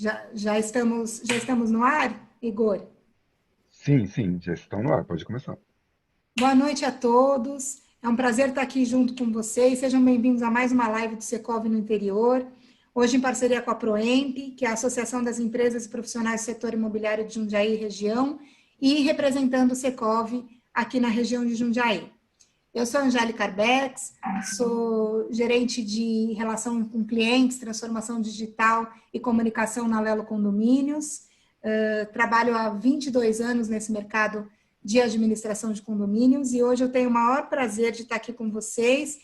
Já estamos no ar, Igor? Sim, sim, já estão no ar, pode começar. Boa noite a todos. É um prazer estar aqui junto com vocês. Sejam bem-vindos a mais uma live do Secov no Interior. Hoje em parceria com a Proemp, que é a Associação das Empresas e Profissionais do Setor Imobiliário de Jundiaí e Região, e representando o Secov aqui na região de Jundiaí. Eu sou a Angélica Arbex, sou gerente de relação com clientes, transformação digital e comunicação na Lelo Condomínios. Trabalho há 22 anos nesse mercado de administração de condomínios e hoje eu tenho o maior prazer de estar aqui com vocês.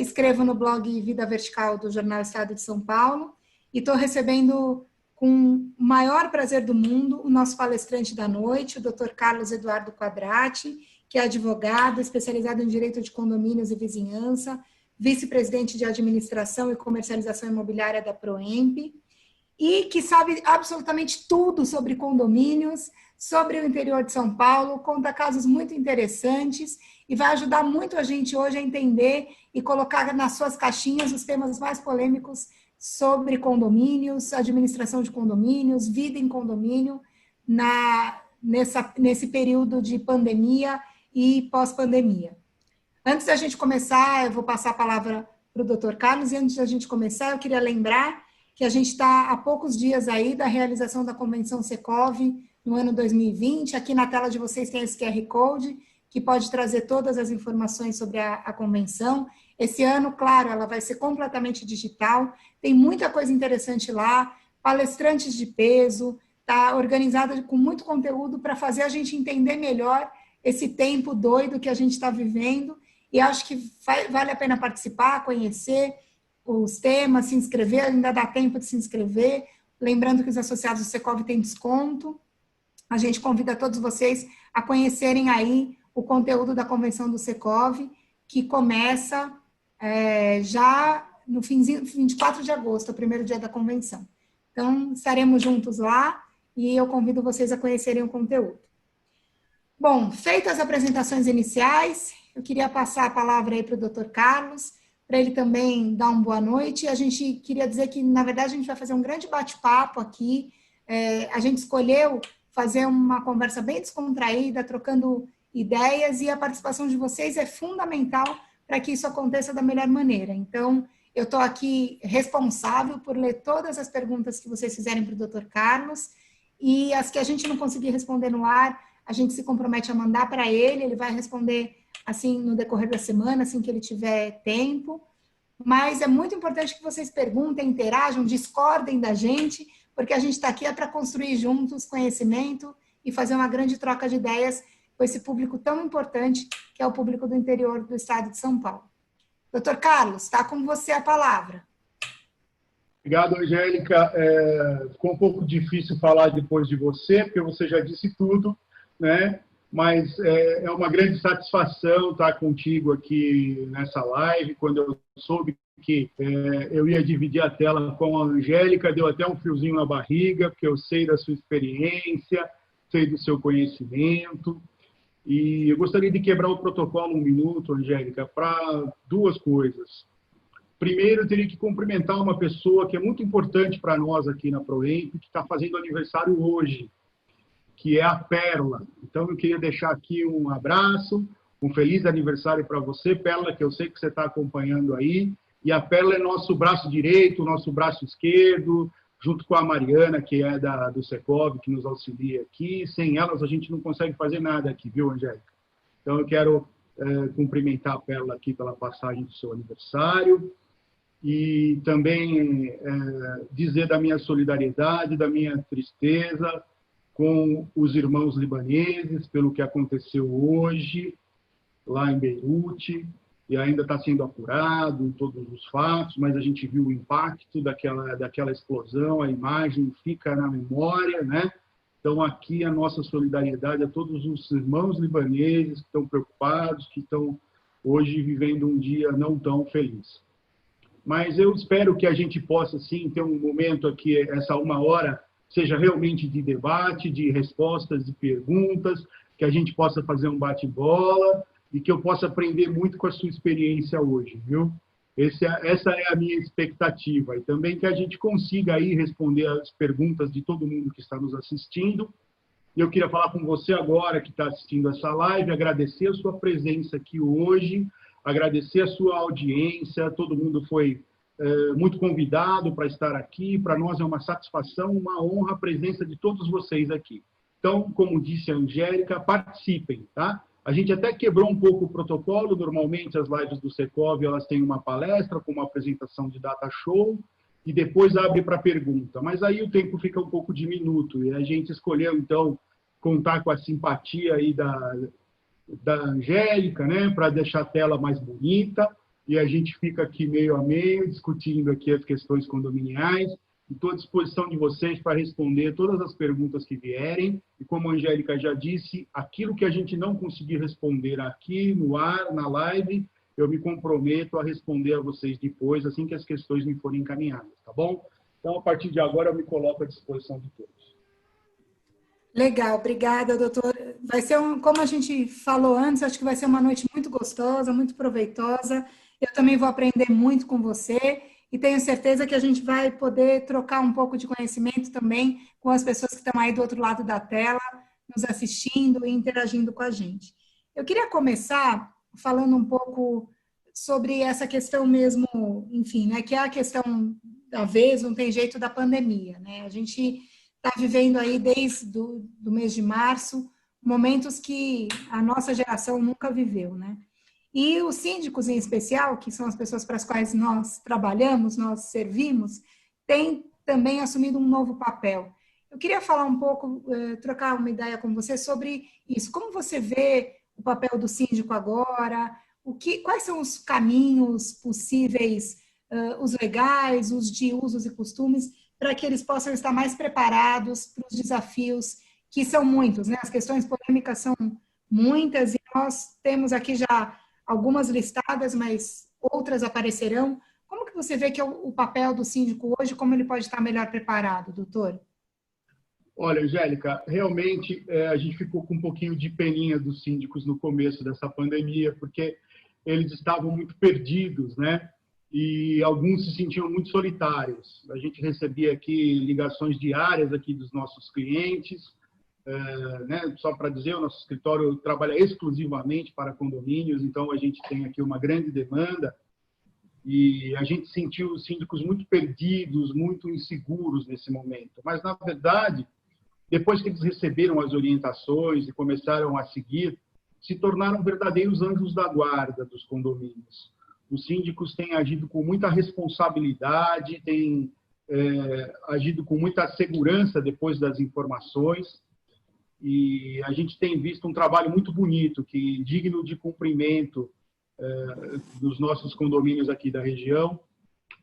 Escrevo no blog Vida Vertical do Jornal Estado de São Paulo e estou recebendo com o maior prazer do mundo o nosso palestrante da noite, o Dr. Carlos Eduardo Quadrati, que é advogado, especializado em direito de condomínios e vizinhança, vice-presidente de administração e comercialização imobiliária da Proemp, e que sabe absolutamente tudo sobre condomínios, sobre o interior de São Paulo, conta casos muito interessantes e vai ajudar muito a gente hoje a entender e colocar nas suas caixinhas os temas mais polêmicos sobre condomínios, administração de condomínios, vida em condomínio, nesse período de pandemia e pós-pandemia. Antes da gente começar, eu vou passar a palavra para o Dr. Carlos, e antes da gente começar, eu queria lembrar que a gente está há poucos dias aí da realização da Convenção Secov no ano 2020. Aqui na tela de vocês tem esse QR Code, que pode trazer todas as informações sobre a convenção. Esse ano, claro, ela vai ser completamente digital, tem muita coisa interessante lá, palestrantes de peso, está organizada com muito conteúdo para fazer a gente entender melhor esse tempo doido que a gente está vivendo, e acho que vale a pena participar, conhecer os temas, se inscrever, ainda dá tempo de se inscrever, lembrando que os associados do Secov têm desconto. A gente convida todos vocês a conhecerem aí o conteúdo da convenção do Secov, que começa já no finzinho, 24 de agosto, o primeiro dia da convenção. Então, estaremos juntos lá, e eu convido vocês a conhecerem o conteúdo. Bom, feitas as apresentações iniciais, eu queria passar a palavra aí para o Dr. Carlos, para ele também dar uma boa noite. A gente queria dizer que, na verdade, a gente vai fazer um grande bate-papo aqui. A gente escolheu fazer uma conversa bem descontraída, trocando ideias, e a participação de vocês é fundamental para que isso aconteça da melhor maneira. Então, eu estou aqui responsável por ler todas as perguntas que vocês fizerem para o Dr. Carlos, e as que a gente não conseguir responder no ar, a gente se compromete a mandar para ele, ele vai responder assim no decorrer da semana, assim que ele tiver tempo. Mas é muito importante que vocês perguntem, interajam, discordem da gente, porque a gente está aqui para construir juntos conhecimento e fazer uma grande troca de ideias com esse público tão importante, que é o público do interior do estado de São Paulo. Doutor Carlos, está com você a palavra. Obrigado, Angélica. Ficou um pouco difícil falar depois de você, porque você já disse tudo, né? Mas é uma grande satisfação estar contigo aqui nessa live. Quando eu soube que eu ia dividir a tela com a Angélica, deu até um friozinho na barriga, porque eu sei da sua experiência, sei do seu conhecimento. E eu gostaria de quebrar o protocolo um minuto, Angélica, para duas coisas. Primeiro, eu teria que cumprimentar uma pessoa que é muito importante para nós aqui na Proemp, que está fazendo aniversário hoje, que é a Perla. Então, eu queria deixar aqui um abraço, um feliz aniversário para você, Perla, que eu sei que você está acompanhando aí. E a Perla é nosso braço direito, nosso braço esquerdo, junto com a Mariana, que é do Secov, que nos auxilia aqui. Sem elas, a gente não consegue fazer nada aqui, viu, Angélica? Então, eu quero cumprimentar a Perla aqui pela passagem do seu aniversário e também dizer da minha solidariedade, da minha tristeza com os irmãos libaneses pelo que aconteceu hoje lá em Beirute, e ainda está sendo apurado todos os fatos, mas a gente viu o impacto daquela explosão, a imagem fica na memória, né? Então, aqui a nossa solidariedade a todos os irmãos libaneses que estão preocupados, que estão hoje vivendo um dia não tão feliz. Mas eu espero que a gente possa, sim, ter um momento aqui, essa uma hora, seja realmente de debate, de respostas, de perguntas, que a gente possa fazer um bate-bola e que eu possa aprender muito com a sua experiência hoje, viu? Essa é a minha expectativa. E também que a gente consiga aí responder as perguntas de todo mundo que está nos assistindo. E eu queria falar com você agora, que está assistindo essa live, agradecer a sua presença aqui hoje, agradecer a sua audiência, todo mundo foi muito convidado para estar aqui, para nós é uma satisfação, uma honra a presença de todos vocês aqui. Então, como disse a Angélica, participem, tá? A gente até quebrou um pouco o protocolo, normalmente as lives do Secov, elas têm uma palestra com uma apresentação de data show, e depois abre para pergunta. Mas aí o tempo fica um pouco diminuto, e a gente escolheu, então, contar com a simpatia aí da Angélica, né, para deixar a tela mais bonita, e a gente fica aqui meio a meio, discutindo aqui as questões condominiais. Estou à disposição de vocês para responder todas as perguntas que vierem, e como a Angélica já disse, aquilo que a gente não conseguir responder aqui no ar, na live, eu me comprometo a responder a vocês depois, assim que as questões me forem encaminhadas, tá bom? Então, a partir de agora, eu me coloco à disposição de todos. Legal, obrigada, doutor. Vai ser, como a gente falou antes, acho que vai ser uma noite muito gostosa, muito proveitosa. Eu também vou aprender muito com você e tenho certeza que a gente vai poder trocar um pouco de conhecimento também com as pessoas que estão aí do outro lado da tela, nos assistindo e interagindo com a gente. Eu queria começar falando um pouco sobre essa questão mesmo, enfim, né, que é a questão da vez, não tem jeito, da pandemia, né? A gente está vivendo aí desde do mês de março momentos que a nossa geração nunca viveu, né? E os síndicos, em especial, que são as pessoas para as quais nós trabalhamos, nós servimos, têm também assumido um novo papel. Eu queria falar um pouco, trocar uma ideia com você sobre isso. Como você vê o papel do síndico agora? Quais são os caminhos possíveis, os legais, os de usos e costumes, para que eles possam estar mais preparados para os desafios, que são muitos, né? As questões polêmicas são muitas e nós temos aqui já algumas listadas, mas outras aparecerão. Como que você vê que é o papel do síndico hoje, como ele pode estar melhor preparado, doutor? Olha, Angélica, realmente a gente ficou com um pouquinho de peninha dos síndicos no começo dessa pandemia, porque eles estavam muito perdidos, né? E alguns se sentiam muito solitários. A gente recebia aqui ligações diárias aqui dos nossos clientes, né? Só para dizer, o nosso escritório trabalha exclusivamente para condomínios, então a gente tem aqui uma grande demanda e a gente sentiu os síndicos muito perdidos, muito inseguros nesse momento. Mas, na verdade, depois que eles receberam as orientações e começaram a seguir, se tornaram verdadeiros anjos da guarda dos condomínios. Os síndicos têm agido com muita responsabilidade, têm agido com muita segurança depois das informações, e a gente tem visto um trabalho muito bonito, que digno de cumprimento dos nossos condomínios aqui da região,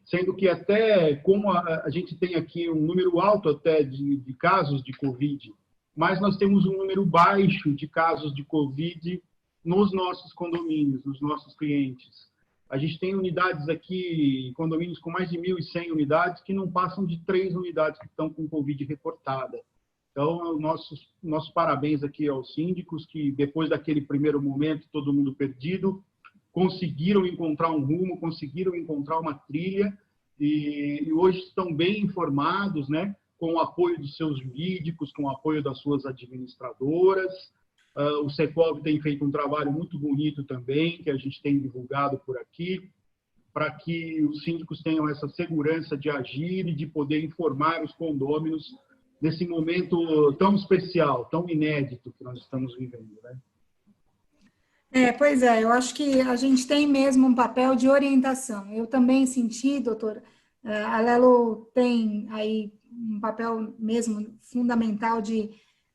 sendo que até, como a gente tem aqui um número alto até de casos de Covid, mas nós temos um número baixo de casos de Covid nos nossos condomínios, nos nossos clientes. A gente tem unidades aqui, condomínios com mais de 1.100 unidades, que não passam de 3 unidades que estão com Covid reportada. Então, nossos parabéns aqui aos síndicos, que depois daquele primeiro momento, todo mundo perdido, conseguiram encontrar um rumo, conseguiram encontrar uma trilha, e hoje estão bem informados, né, com o apoio dos seus jurídicos, com o apoio das suas administradoras. O Secov tem feito um trabalho muito bonito também, que a gente tem divulgado por aqui, para que os síndicos tenham essa segurança de agir e de poder informar os condôminos nesse momento tão especial, tão inédito que nós estamos vivendo, né? Pois é, eu acho que a gente tem mesmo um papel de orientação. Eu também senti, doutor, a Lelo tem aí um papel mesmo fundamental de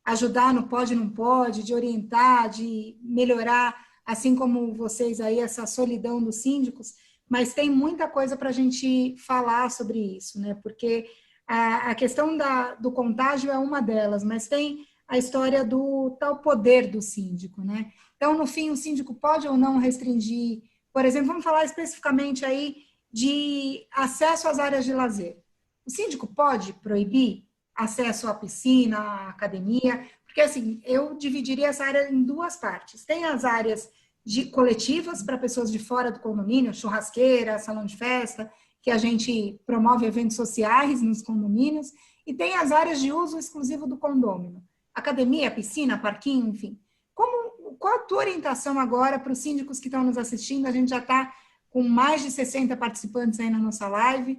ajudar no pode e não pode, de orientar, de melhorar, assim como vocês aí, essa solidão dos síndicos, mas tem muita coisa para a gente falar sobre isso, né? Porque a questão do contágio é uma delas, mas tem a história do tal poder do síndico, né? Então, no fim, o síndico pode ou não restringir, por exemplo, vamos falar especificamente aí de acesso às áreas de lazer. O síndico pode proibir acesso à piscina, à academia, porque assim, eu dividiria essa área em duas partes. Tem as áreas de coletivas para pessoas de fora do condomínio, churrasqueira, salão de festa, que a gente promove eventos sociais nos condomínios, e tem as áreas de uso exclusivo do condômino, academia, piscina, parquinho, enfim. Qual a tua orientação agora para os síndicos que estão nos assistindo? A gente já está com mais de 60 participantes aí na nossa live.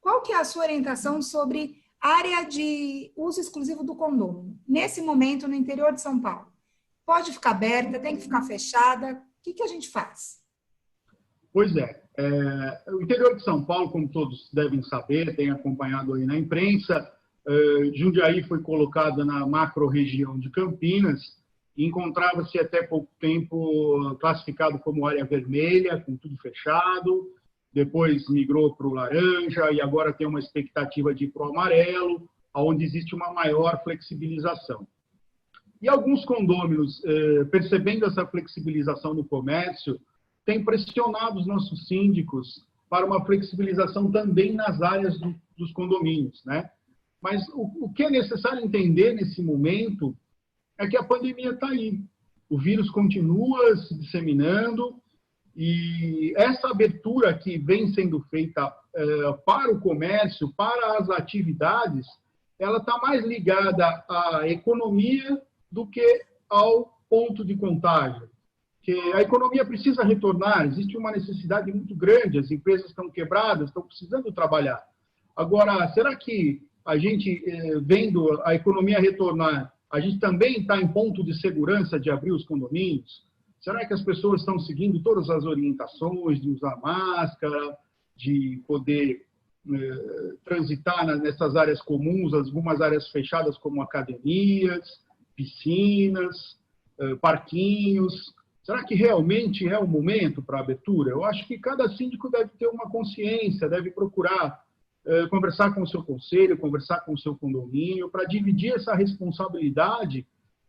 Qual que é a sua orientação sobre área de uso exclusivo do condomínio, nesse momento no interior de São Paulo? Pode ficar aberta, tem que ficar fechada? O que a gente faz? Pois é. O interior de São Paulo, como todos devem saber, tem acompanhado aí na imprensa, Jundiaí foi colocada na macro-região de Campinas e encontrava-se até pouco tempo classificado como área vermelha, com tudo fechado, depois migrou para o laranja e agora tem uma expectativa de ir para o amarelo, onde existe uma maior flexibilização. E alguns condôminos, percebendo essa flexibilização no comércio, têm pressionado os nossos síndicos para uma flexibilização também nas áreas dos condomínios, né? Mas o que é necessário entender nesse momento é que a pandemia está aí. O vírus continua se disseminando e essa abertura que vem sendo feita para o comércio, para as atividades, ela está mais ligada à economia do que ao ponto de contágio. Que a economia precisa retornar, existe uma necessidade muito grande, as empresas estão quebradas, estão precisando trabalhar. Agora, será que a gente, vendo a economia retornar, a gente também está em ponto de segurança de abrir os condomínios? Será que as pessoas estão seguindo todas as orientações de usar máscara, de poder transitar nessas áreas comuns, algumas áreas fechadas como academias, piscinas, parquinhos? Será que realmente é o momento para a abertura? Eu acho que cada síndico deve ter uma consciência, deve procurar conversar com o seu conselho, conversar com o seu condomínio, para dividir essa responsabilidade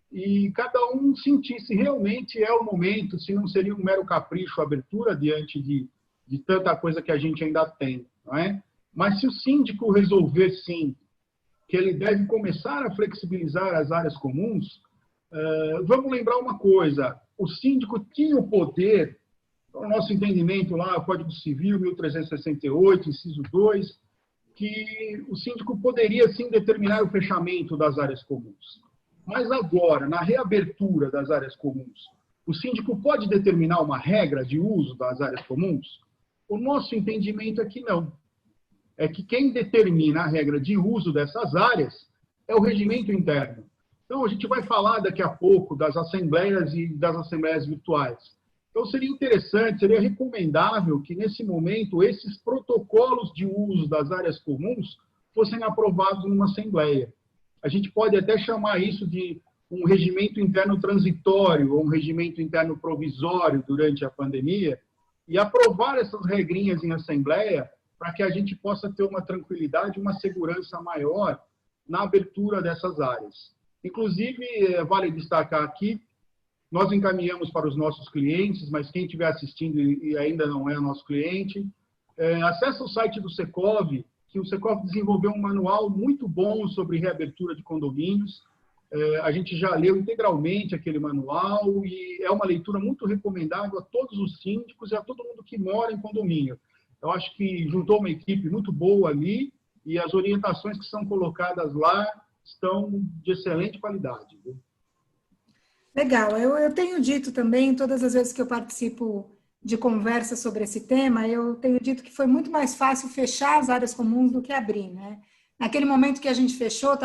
e cada um sentir se realmente é o momento, se não seria um mero capricho a abertura diante de tanta coisa que a gente ainda tem, não é? Mas se o síndico resolver, sim, que ele deve começar a flexibilizar as áreas comuns, vamos lembrar uma coisa, o síndico tinha o poder, no nosso entendimento lá, o Código Civil, 1368, inciso 2, que o síndico poderia, sim, determinar o fechamento das áreas comuns. Mas agora, na reabertura das áreas comuns, o síndico pode determinar uma regra de uso das áreas comuns? O nosso entendimento é que não. É que quem determina a regra de uso dessas áreas é o regimento interno. Então, a gente vai falar daqui a pouco das assembleias e das assembleias virtuais. Então, seria interessante, seria recomendável que, nesse momento, esses protocolos de uso das áreas comuns fossem aprovados numa assembleia. A gente pode até chamar isso de um regimento interno transitório ou um regimento interno provisório durante a pandemia e aprovar essas regrinhas em assembleia para que a gente possa ter uma tranquilidade, uma segurança maior na abertura dessas áreas. Inclusive, vale destacar aqui, nós encaminhamos para os nossos clientes, mas quem estiver assistindo e ainda não é nosso cliente, acesse o site do Secov, que o Secov desenvolveu um manual muito bom sobre reabertura de condomínios. A gente já leu integralmente aquele manual e é uma leitura muito recomendável a todos os síndicos e a todo mundo que mora em condomínio. Eu acho que juntou uma equipe muito boa ali e as orientações que são colocadas lá estão de excelente qualidade. Legal. Eu tenho dito também, todas as vezes que eu participo de conversa sobre esse tema, eu tenho dito que foi muito mais fácil fechar as áreas comuns do que abrir, né? Naquele momento que a gente fechou,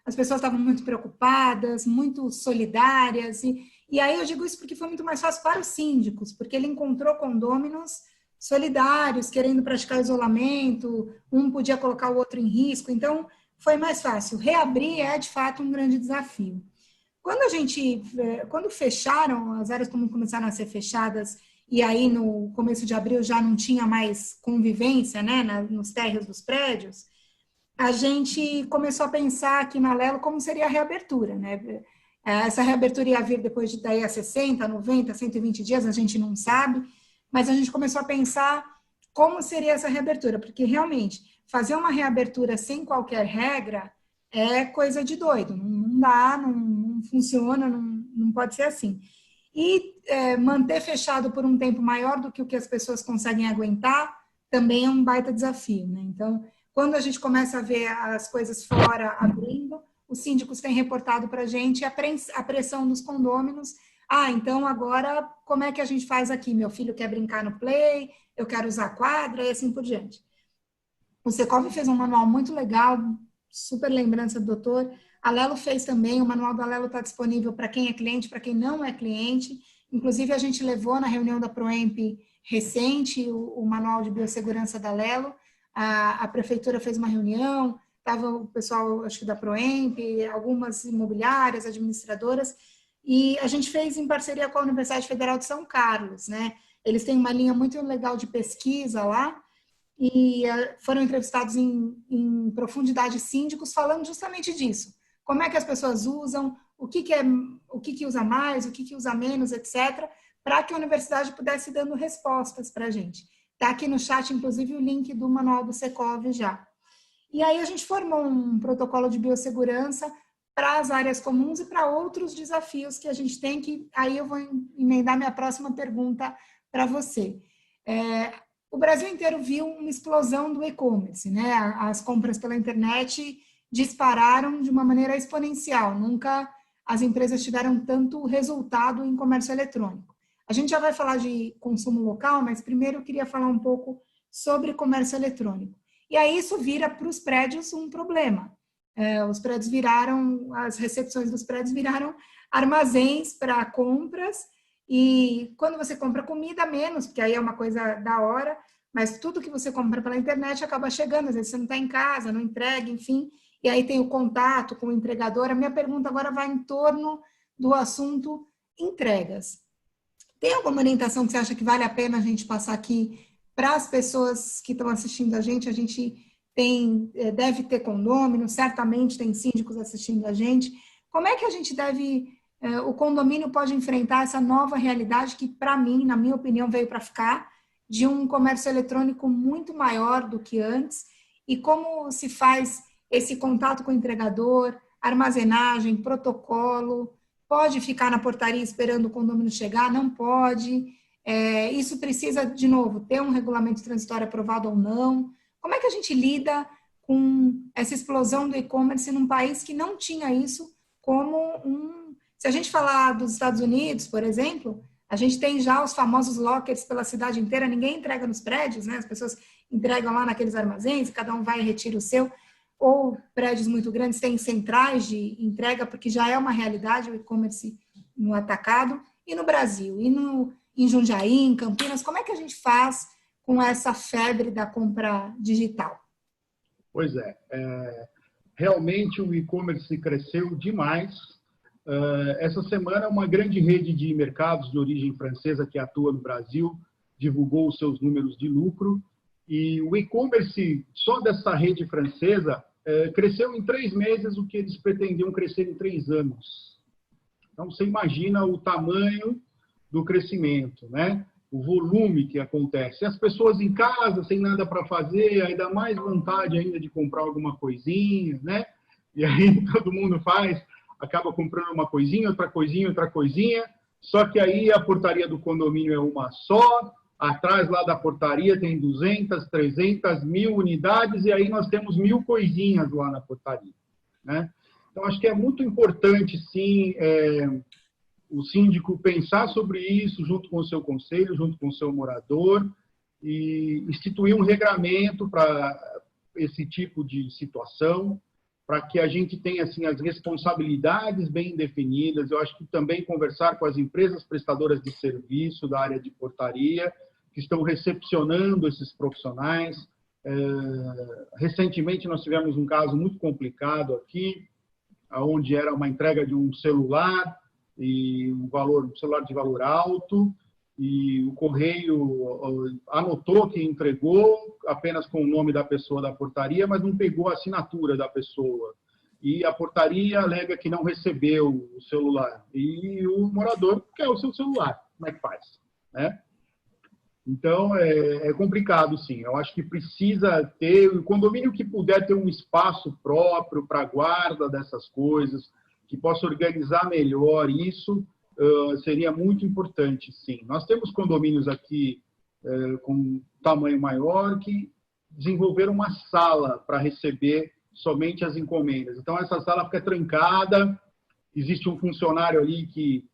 as pessoas estavam muito preocupadas, muito solidárias, e aí eu digo isso porque foi muito mais fácil para os síndicos, porque ele encontrou condôminos solidários, querendo praticar isolamento, um podia colocar o outro em risco, então foi mais fácil. Reabrir é, de fato, um grande desafio. Quando fecharam, as áreas comuns começaram a ser fechadas, e aí no começo de abril já não tinha mais convivência, né, nos térreos dos prédios, a gente começou a pensar aqui na Lelo como seria a reabertura, né? Essa reabertura ia vir depois de daí a 60, 90, 120 dias, a gente não sabe, mas a gente começou a pensar como seria essa reabertura, porque realmente fazer uma reabertura sem qualquer regra é coisa de doido, não dá, não funciona, não pode ser assim. E manter fechado por um tempo maior do que o que as pessoas conseguem aguentar também é um baita desafio, né? Então, quando a gente começa a ver as coisas fora abrindo, os síndicos têm reportado para a gente a pressão dos condôminos. Ah, então agora como é que a gente faz aqui? Meu filho quer brincar no play, eu quero usar quadra e assim por diante. O Secov fez um manual muito legal, super lembrança do doutor. A Lelo fez também, o manual da Lelo está disponível para quem é cliente, para quem não é cliente. Inclusive, a gente levou na reunião da Proemp recente o manual de biossegurança da Lelo. A prefeitura fez uma reunião, estava o pessoal, acho que da Proemp, algumas imobiliárias, administradoras, e a gente fez em parceria com a Universidade Federal de São Carlos, né? Eles têm uma linha muito legal de pesquisa lá, e foram entrevistados em profundidade síndicos falando justamente disso. Como é que as pessoas usam, o que usa mais, o que usa menos, etc., para que a universidade pudesse ir dando respostas para a gente. Está aqui no chat, inclusive, o link do manual do Secov já. E aí a gente formou um protocolo de biossegurança para as áreas comuns e para outros desafios que a gente tem, que aí eu vou emendar minha próxima pergunta para você. O Brasil inteiro viu uma explosão do e-commerce, né? As compras pela internet dispararam de uma maneira exponencial. Nunca as empresas tiveram tanto resultado em comércio eletrônico. A gente já vai falar de consumo local, mas primeiro eu queria falar um pouco sobre comércio eletrônico. E aí isso vira para os prédios um problema. Os prédios as recepções dos prédios viraram armazéns para compras, e quando você compra comida, menos, porque aí é uma coisa da hora, mas tudo que você compra pela internet acaba chegando, às vezes você não está em casa, não entrega, enfim, e aí tem o contato com o entregador. A minha pergunta agora vai em torno do assunto entregas. Tem alguma orientação que você acha que vale a pena a gente passar aqui para as pessoas que estão assistindo a gente? A gente deve ter condômino, certamente tem síndicos assistindo a gente. Como é que a gente o condomínio pode enfrentar essa nova realidade que, para mim, na minha opinião, veio para ficar, de um comércio eletrônico muito maior do que antes, e como se faz esse contato com o entregador, armazenagem, protocolo, pode ficar na portaria esperando o condomínio chegar, não pode, isso precisa, de novo, ter um regulamento transitório aprovado ou não. Como é que a gente lida com essa explosão do e-commerce num país que não tinha isso como Se a gente falar dos Estados Unidos, por exemplo, a gente tem já os famosos lockers pela cidade inteira, ninguém entrega nos prédios, né? As pessoas entregam lá naqueles armazéns, cada um vai e retira o seu, ou prédios muito grandes têm centrais de entrega, porque já é uma realidade o e-commerce no atacado. E no Brasil, em Jundiaí, em Campinas, como é que a gente faz com essa febre da compra digital? Pois realmente o e-commerce cresceu demais. Essa semana, uma grande rede de mercados de origem francesa que atua no Brasil divulgou os seus números de lucro, e o e-commerce só dessa rede francesa cresceu em 3 meses o que eles pretendiam crescer em 3 anos. Então, você imagina o tamanho do crescimento, né? O volume que acontece. As pessoas em casa, sem nada para fazer, ainda mais vontade ainda de comprar alguma coisinha, né? E aí todo mundo acaba comprando uma coisinha, outra coisinha, outra coisinha, só que aí a portaria do condomínio é uma só, atrás lá da portaria tem 200, 300, 1000 unidades, e aí nós temos 1000 coisinhas lá na portaria, né? Então, acho que é muito importante, sim, o síndico pensar sobre isso junto com o seu conselho, junto com o seu morador, e instituir um regramento para esse tipo de situação, para que a gente tenha assim, as responsabilidades bem definidas. Eu acho que também conversar com as empresas prestadoras de serviço da área de portaria, que estão recepcionando esses profissionais. Recentemente, nós tivemos um caso muito complicado aqui, onde era uma entrega de um celular, e um celular de valor alto, e o correio anotou que entregou apenas com o nome da pessoa da portaria, mas não pegou a assinatura da pessoa. E a portaria alega que não recebeu o celular. E o morador quer o seu celular. Como é que faz? Né? Então, é complicado, sim. Eu acho que precisa ter, o condomínio que puder ter um espaço próprio para a guarda dessas coisas, que possa organizar melhor isso, seria muito importante, sim. Nós temos condomínios aqui com tamanho maior que desenvolveram uma sala para receber somente as encomendas. Então, essa sala fica trancada, existe um funcionário ali que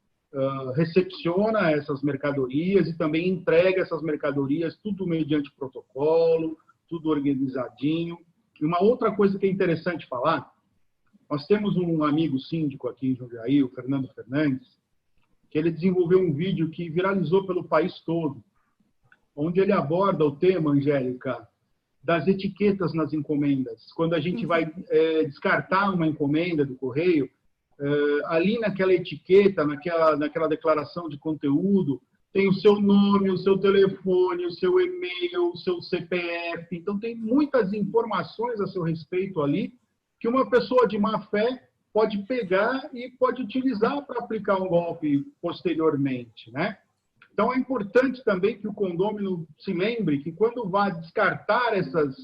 recepciona essas mercadorias e também entrega essas mercadorias, tudo mediante protocolo, tudo organizadinho. E uma outra coisa que é interessante falar, nós temos um amigo síndico aqui em Jundiaí, o Fernando Fernandes, que ele desenvolveu um vídeo que viralizou pelo país todo, onde ele aborda o tema, Angélica, das etiquetas nas encomendas. Quando a gente vai descartar uma encomenda do correio, ali naquela etiqueta, naquela declaração de conteúdo, tem o seu nome, o seu telefone, o seu e-mail, o seu CPF. Então, tem muitas informações a seu respeito ali que uma pessoa de má fé pode pegar e pode utilizar para aplicar um golpe posteriormente, né? Então, é importante também que o condômino se lembre que quando vai descartar essas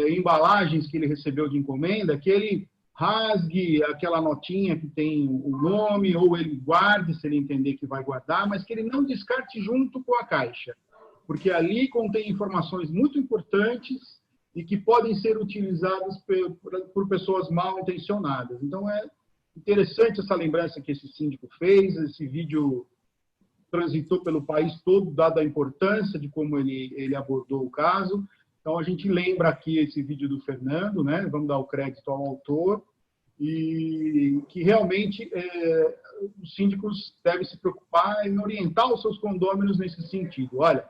embalagens que ele recebeu de encomenda, que ele rasgue aquela notinha que tem o nome, ou ele guarde, se ele entender que vai guardar, mas que ele não descarte junto com a caixa, porque ali contém informações muito importantes e que podem ser utilizadas por pessoas mal intencionadas. Então, é interessante essa lembrança que esse síndico fez, esse vídeo transitou pelo país todo, dada a importância de como ele abordou o caso. Então, a gente lembra aqui esse vídeo do Fernando, né? Vamos dar o crédito ao autor, e que realmente os síndicos devem se preocupar em orientar os seus condôminos nesse sentido. Olha,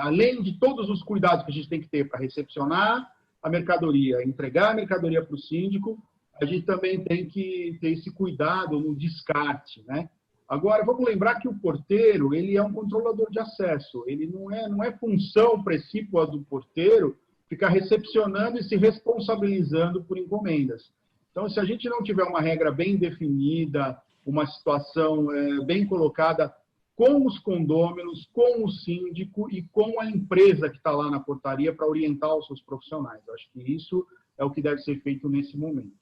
além de todos os cuidados que a gente tem que ter para recepcionar a mercadoria, entregar a mercadoria para o síndico, a gente também tem que ter esse cuidado no descarte, né? Agora, vamos lembrar que o porteiro, ele é um controlador de acesso. Ele não é função precípua do porteiro ficar recepcionando e se responsabilizando por encomendas. Então, se a gente não tiver uma regra bem definida, uma situação bem colocada com os condôminos, com o síndico e com a empresa que está lá na portaria para orientar os seus profissionais. Eu acho que isso é o que deve ser feito nesse momento.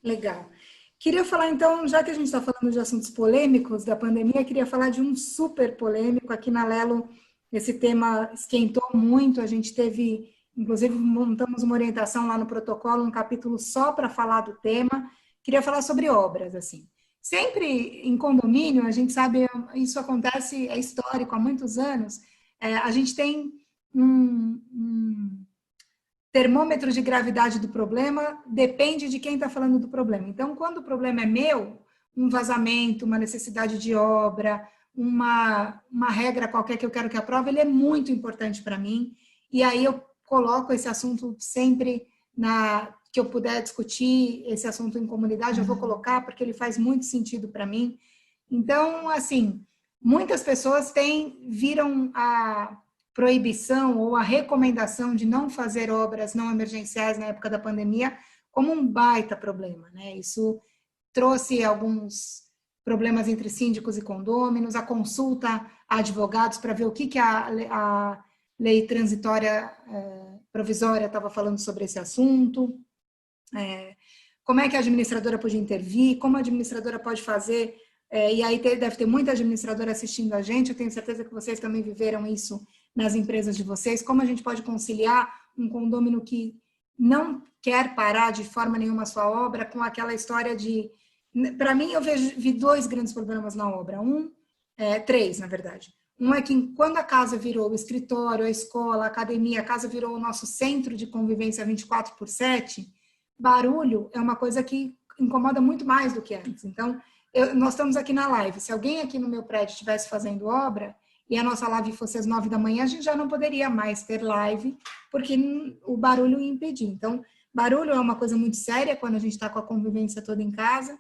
Legal. Queria falar, então, já que a gente está falando de assuntos polêmicos da pandemia, queria falar de um super polêmico. Aqui na Lelo, esse tema esquentou muito. A gente teve, inclusive, montamos uma orientação lá no protocolo, um capítulo só para falar do tema. Queria falar sobre obras, assim. Sempre em condomínio, a gente sabe, isso acontece, é histórico, há muitos anos, a gente tem um termômetro de gravidade do problema, depende de quem está falando do problema. Então, quando o problema é meu, um vazamento, uma necessidade de obra, uma regra qualquer que eu quero que aprove, ele é muito importante para mim. E aí eu coloco esse assunto sempre que eu puder discutir esse assunto em comunidade, eu vou colocar, porque ele faz muito sentido para mim. Então, assim, muitas pessoas viram a proibição ou a recomendação de não fazer obras não emergenciais na época da pandemia como um baita problema, né? Isso trouxe alguns problemas entre síndicos e condôminos, a consulta a advogados para ver o que a lei transitória provisória estava falando sobre esse assunto, como é que a administradora podia intervir, como a administradora pode fazer, e aí deve ter muita administradora assistindo a gente, eu tenho certeza que vocês também viveram isso nas empresas de vocês, como a gente pode conciliar um condômino que não quer parar de forma nenhuma a sua obra com aquela história de... Para mim, eu vi dois grandes problemas na obra. Três, na verdade. Um é que quando a casa virou o escritório, a escola, a academia, a casa virou o nosso centro de convivência 24/7, barulho é uma coisa que incomoda muito mais do que antes. Então, nós estamos aqui na live. Se alguém aqui no meu prédio estivesse fazendo obra e a nossa live fosse às 9 da manhã, a gente já não poderia mais ter live, porque o barulho ia impedir. Então, barulho é uma coisa muito séria quando a gente está com a convivência toda em casa.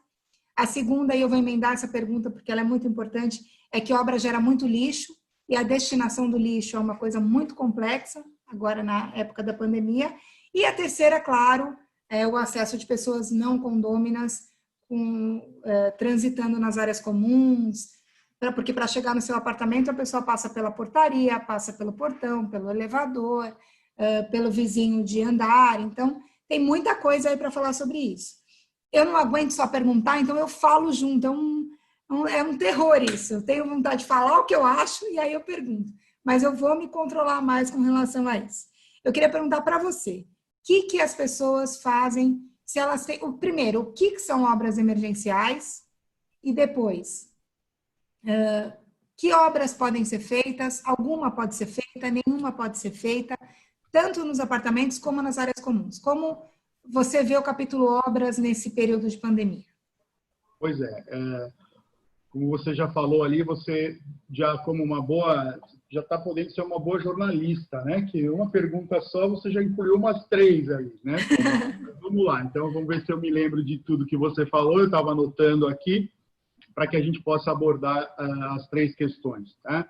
A segunda, e eu vou emendar essa pergunta porque ela é muito importante, é que obra gera muito lixo, e a destinação do lixo é uma coisa muito complexa, agora na época da pandemia. E a terceira, claro, é o acesso de pessoas não condôminas transitando nas áreas comuns, porque para chegar no seu apartamento a pessoa passa pela portaria, passa pelo portão, pelo elevador, pelo vizinho de andar. Então, tem muita coisa aí para falar sobre isso. Eu não aguento só perguntar, então eu falo junto. Então, É um terror isso. Eu tenho vontade de falar o que eu acho e aí eu pergunto. Mas eu vou me controlar mais com relação a isso. Eu queria perguntar para você, o que as pessoas fazem se elas têm... Primeiro, o que são obras emergenciais? E depois, que obras podem ser feitas? Alguma pode ser feita, nenhuma pode ser feita, tanto nos apartamentos como nas áreas comuns. Como você vê o capítulo obras nesse período de pandemia? Pois é, como você já falou ali, você já como uma boa, já está podendo ser uma boa jornalista, né? Que uma pergunta só você já incluiu umas 3 aí, né? Vamos lá, então vamos ver se eu me lembro de tudo que você falou. Eu estava anotando aqui para que a gente possa abordar as 3 questões, tá?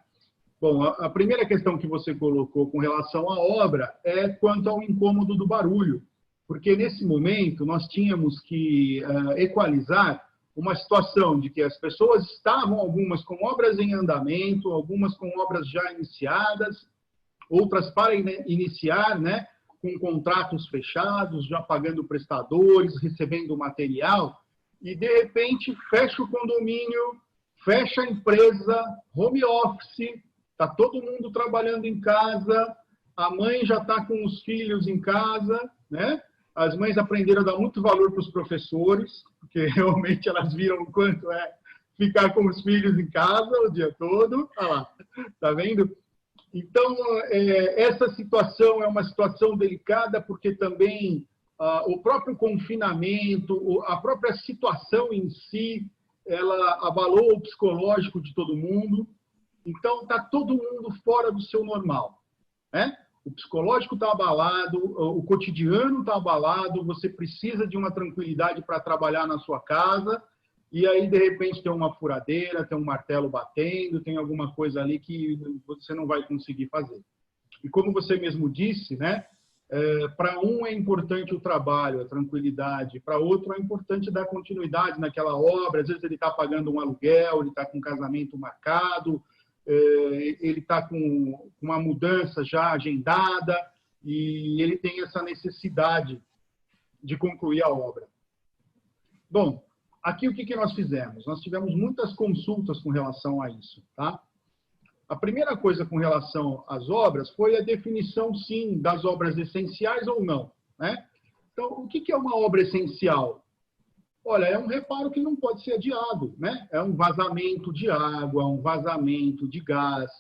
Bom, a primeira questão que você colocou com relação à obra é quanto ao incômodo do barulho, porque nesse momento nós tínhamos que equalizar uma situação de que as pessoas estavam, algumas com obras em andamento, algumas com obras já iniciadas, outras para iniciar, né, com contratos fechados, já pagando prestadores, recebendo material, e de repente fecha o condomínio, fecha a empresa, home office, está todo mundo trabalhando em casa, a mãe já está com os filhos em casa, né? As mães aprenderam a dar muito valor para os professores, porque realmente elas viram o quanto é ficar com os filhos em casa o dia todo. Olha lá, tá vendo? Então, essa situação é uma situação delicada, porque também o próprio confinamento, a própria situação em si, ela abalou o psicológico de todo mundo. Então, está todo mundo fora do seu normal, né? O psicológico está abalado, o cotidiano está abalado, você precisa de uma tranquilidade para trabalhar na sua casa, e aí, de repente, tem uma furadeira, tem um martelo batendo, tem alguma coisa ali que você não vai conseguir fazer. E como você mesmo disse, né, para um é importante o trabalho, a tranquilidade, para outro é importante dar continuidade naquela obra, às vezes ele está pagando um aluguel, ele está com um casamento marcado, ele está com uma mudança já agendada e ele tem essa necessidade de concluir a obra. Bom, aqui o que nós fizemos? Nós tivemos muitas consultas com relação a isso, tá? A primeira coisa com relação às obras foi a definição, sim, das obras essenciais ou não, né? Então, o que é uma obra essencial? Olha, é um reparo que não pode ser adiado, né? É um vazamento de água, um vazamento de gás,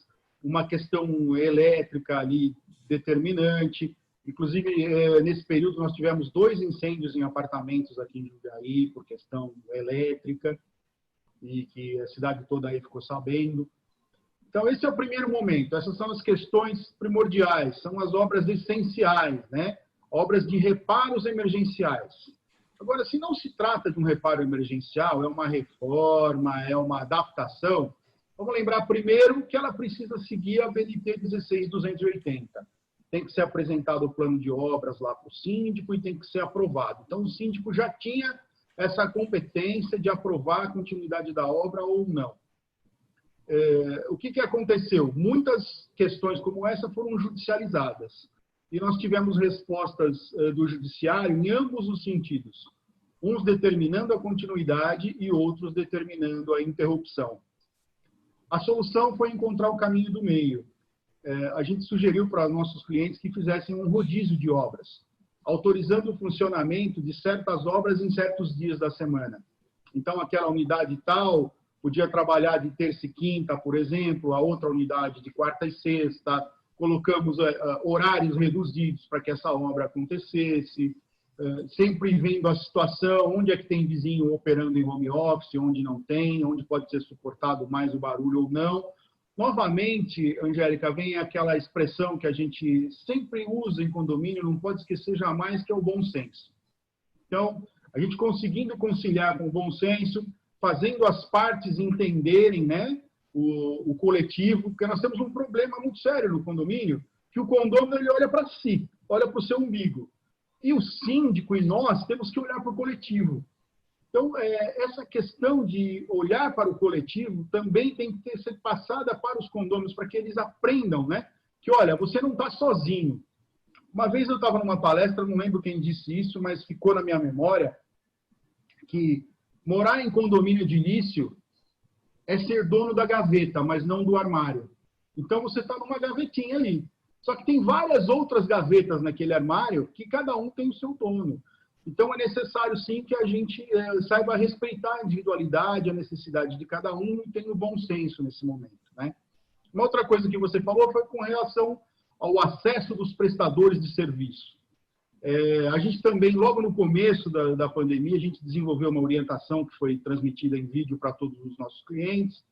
uma questão elétrica ali determinante. Inclusive, nesse período, nós tivemos 2 incêndios em apartamentos aqui em Jundiaí por questão elétrica e que a cidade toda aí ficou sabendo. Então, esse é o primeiro momento. Essas são as questões primordiais, são as obras essenciais, né? Obras de reparos emergenciais. Agora, se não se trata de um reparo emergencial, é uma reforma, é uma adaptação, vamos lembrar primeiro que ela precisa seguir a BNT 16280. Tem que ser apresentado o plano de obras lá para o síndico e tem que ser aprovado. Então, o síndico já tinha essa competência de aprovar a continuidade da obra ou não. O que aconteceu? Muitas questões como essa foram judicializadas. E nós tivemos respostas do judiciário em ambos os sentidos. Uns determinando a continuidade e outros determinando a interrupção. A solução foi encontrar o caminho do meio. A gente sugeriu para nossos clientes que fizessem um rodízio de obras, autorizando o funcionamento de certas obras em certos dias da semana. Então, aquela unidade tal podia trabalhar de terça e quinta, por exemplo, a outra unidade de quarta e sexta. Colocamos horários reduzidos para que essa obra acontecesse, sempre vendo a situação, onde é que tem vizinho operando em home office, onde não tem, onde pode ser suportado mais o barulho ou não. Novamente, Angélica, vem aquela expressão que a gente sempre usa em condomínio, não pode esquecer jamais, que é o bom senso. Então, a gente conseguindo conciliar com o bom senso, fazendo as partes entenderem, né, o coletivo, porque nós temos um problema muito sério no condomínio, que o condômino ele olha para si, olha para o seu umbigo. E o síndico e nós temos que olhar para o coletivo. Então, essa questão de olhar para o coletivo também tem que ser passada para os condôminos, para que eles aprendam, né? Que, olha, você não está sozinho. Uma vez eu estava numa palestra, não lembro quem disse isso, mas ficou na minha memória, que morar em condomínio edilício é ser dono da gaveta, mas não do armário. Então, você está numa gavetinha ali. Só que tem várias outras gavetas naquele armário que cada um tem o seu dono. Então, é necessário, sim, que a gente saiba respeitar a individualidade, a necessidade de cada um e tenha o bom senso nesse momento, né? Uma outra coisa que você falou foi com relação ao acesso dos prestadores de serviço. A gente também, logo no começo da pandemia, a gente desenvolveu uma orientação que foi transmitida em vídeo para todos os nossos clientes,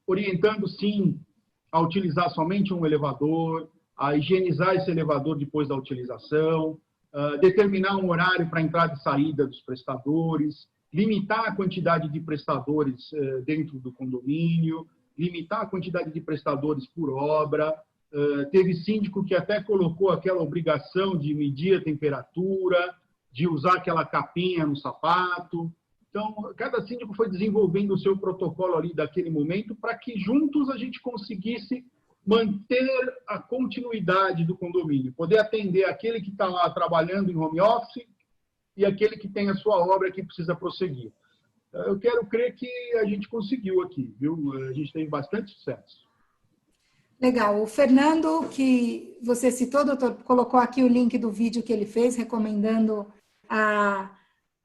orientando, sim, a utilizar somente um elevador, a higienizar esse elevador depois da utilização, determinar um horário para entrada e saída dos prestadores, limitar a quantidade de prestadores dentro do condomínio, limitar a quantidade de prestadores por obra. Teve síndico que até colocou aquela obrigação de medir a temperatura, de usar aquela capinha no sapato. Então, cada síndico foi desenvolvendo o seu protocolo ali daquele momento para que juntos a gente conseguisse manter a continuidade do condomínio, poder atender aquele que está lá trabalhando em home office e aquele que tem a sua obra que precisa prosseguir. Eu quero crer que a gente conseguiu aqui, viu? A gente teve bastante sucesso. Legal. O Fernando, que você citou, doutor, colocou aqui o link do vídeo que ele fez, recomendando a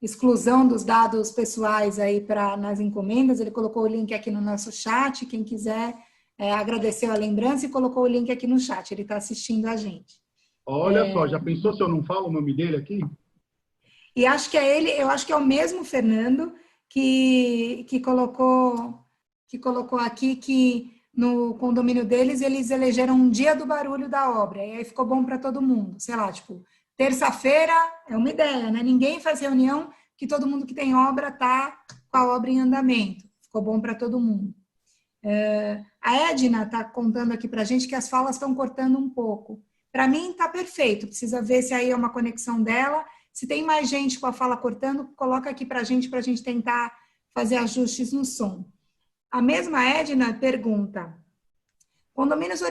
exclusão dos dados pessoais aí nas encomendas. Ele colocou o link aqui no nosso chat. Quem quiser, agradeceu a lembrança e colocou o link aqui no chat. Ele está assistindo a gente. Olha só, já pensou se eu não falo o nome dele aqui? E acho que é ele, eu acho que é o mesmo Fernando que colocou aqui que no condomínio deles, eles elegeram um dia do barulho da obra, e aí ficou bom para todo mundo. Sei lá, tipo, terça-feira é uma ideia, né? Ninguém faz reunião que todo mundo que tem obra tá com a obra em andamento. Ficou bom para todo mundo. A Edna está contando aqui para a gente que as falas estão cortando um pouco. Para mim, está perfeito. Precisa ver se aí é uma conexão dela. Se tem mais gente com a fala cortando, coloca aqui para a gente tentar fazer ajustes no som. A mesma Edna pergunta: condomínios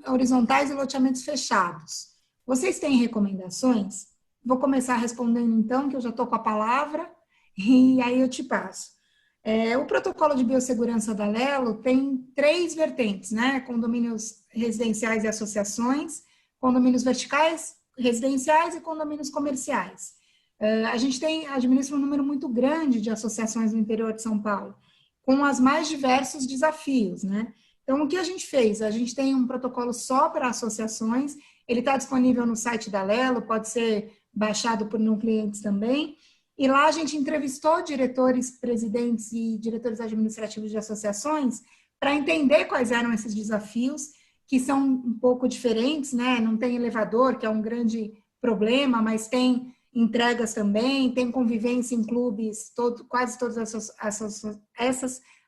horizontais e loteamentos fechados, vocês têm recomendações? Vou começar respondendo então, que eu já estou com a palavra, e aí eu te passo. O protocolo de biossegurança da Lelo tem 3 vertentes, né? Condomínios residenciais e associações, condomínios verticais, residenciais e condomínios comerciais. A gente administra um número muito grande de associações no interior de São Paulo, com os mais diversos desafios, né? Então, o que a gente fez? A gente tem um protocolo só para associações, ele está disponível no site da Lelo, pode ser baixado por não clientes também, e lá a gente entrevistou diretores, presidentes e diretores administrativos de associações para entender quais eram esses desafios, que são um pouco diferentes, né? Não tem elevador, que é um grande problema, mas tem entregas também, tem convivência em clubes, quase todas essas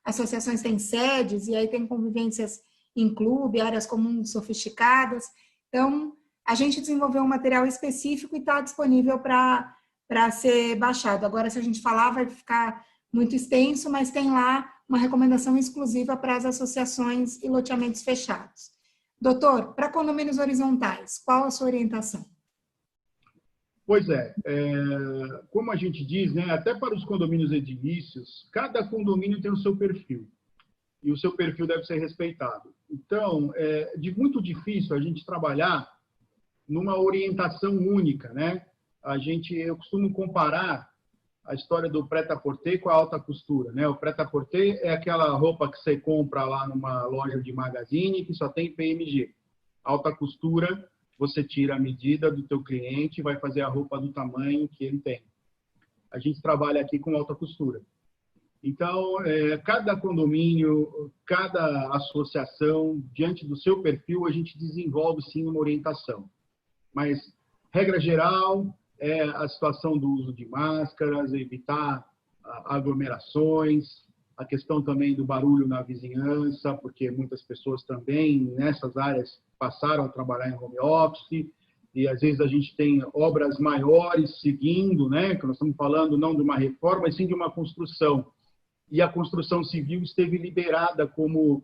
associações têm sedes, e aí tem convivências em clube, áreas comuns sofisticadas. Então, a gente desenvolveu um material específico e está disponível para ser baixado. Agora, se a gente falar, vai ficar muito extenso, mas tem lá uma recomendação exclusiva para as associações e loteamentos fechados. Doutor, para condomínios horizontais, qual a sua orientação? Pois é, como a gente diz, né, até para os condomínios edilícios, cada condomínio tem o seu perfil, e o seu perfil deve ser respeitado. Então, é muito difícil a gente trabalhar numa orientação única, né? Eu costumo comparar a história do prêt-à-porter com a alta costura, né? O prêt-à-porter é aquela roupa que você compra lá numa loja de magazine que só tem PMG. Alta costura, você tira a medida do teu cliente e vai fazer a roupa do tamanho que ele tem. A gente trabalha aqui com alta costura. Então, cada condomínio, cada associação, diante do seu perfil, a gente desenvolve, sim, uma orientação. Mas, regra geral, é a situação do uso de máscaras, evitar aglomerações, a questão também do barulho na vizinhança, porque muitas pessoas também nessas áreas passaram a trabalhar em home office, e às vezes a gente tem obras maiores seguindo, né? Que nós estamos falando não de uma reforma, mas sim de uma construção. E a construção civil esteve liberada como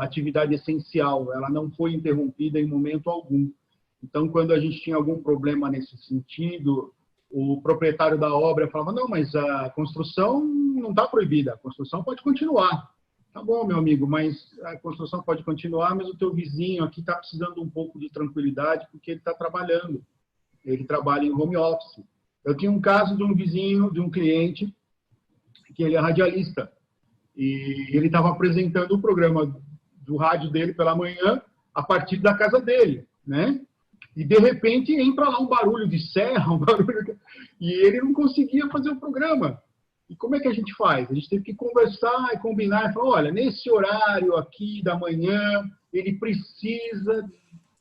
atividade essencial, ela não foi interrompida em momento algum. Então, quando a gente tinha algum problema nesse sentido, o proprietário da obra falava: não, mas a construção não está proibida, a construção pode continuar. Tá bom, meu amigo, mas a construção pode continuar, mas o teu vizinho aqui está precisando um pouco de tranquilidade porque ele está trabalhando. Ele trabalha em home office. Eu tinha um caso de um vizinho, de um cliente, que ele é radialista. E ele estava apresentando o programa do rádio dele pela manhã a partir da casa dele, né? E, de repente, entra lá um barulho de serra, e ele não conseguia fazer o programa. E como é que a gente faz? A gente teve que conversar e combinar e falar, olha, nesse horário aqui da manhã, ele precisa,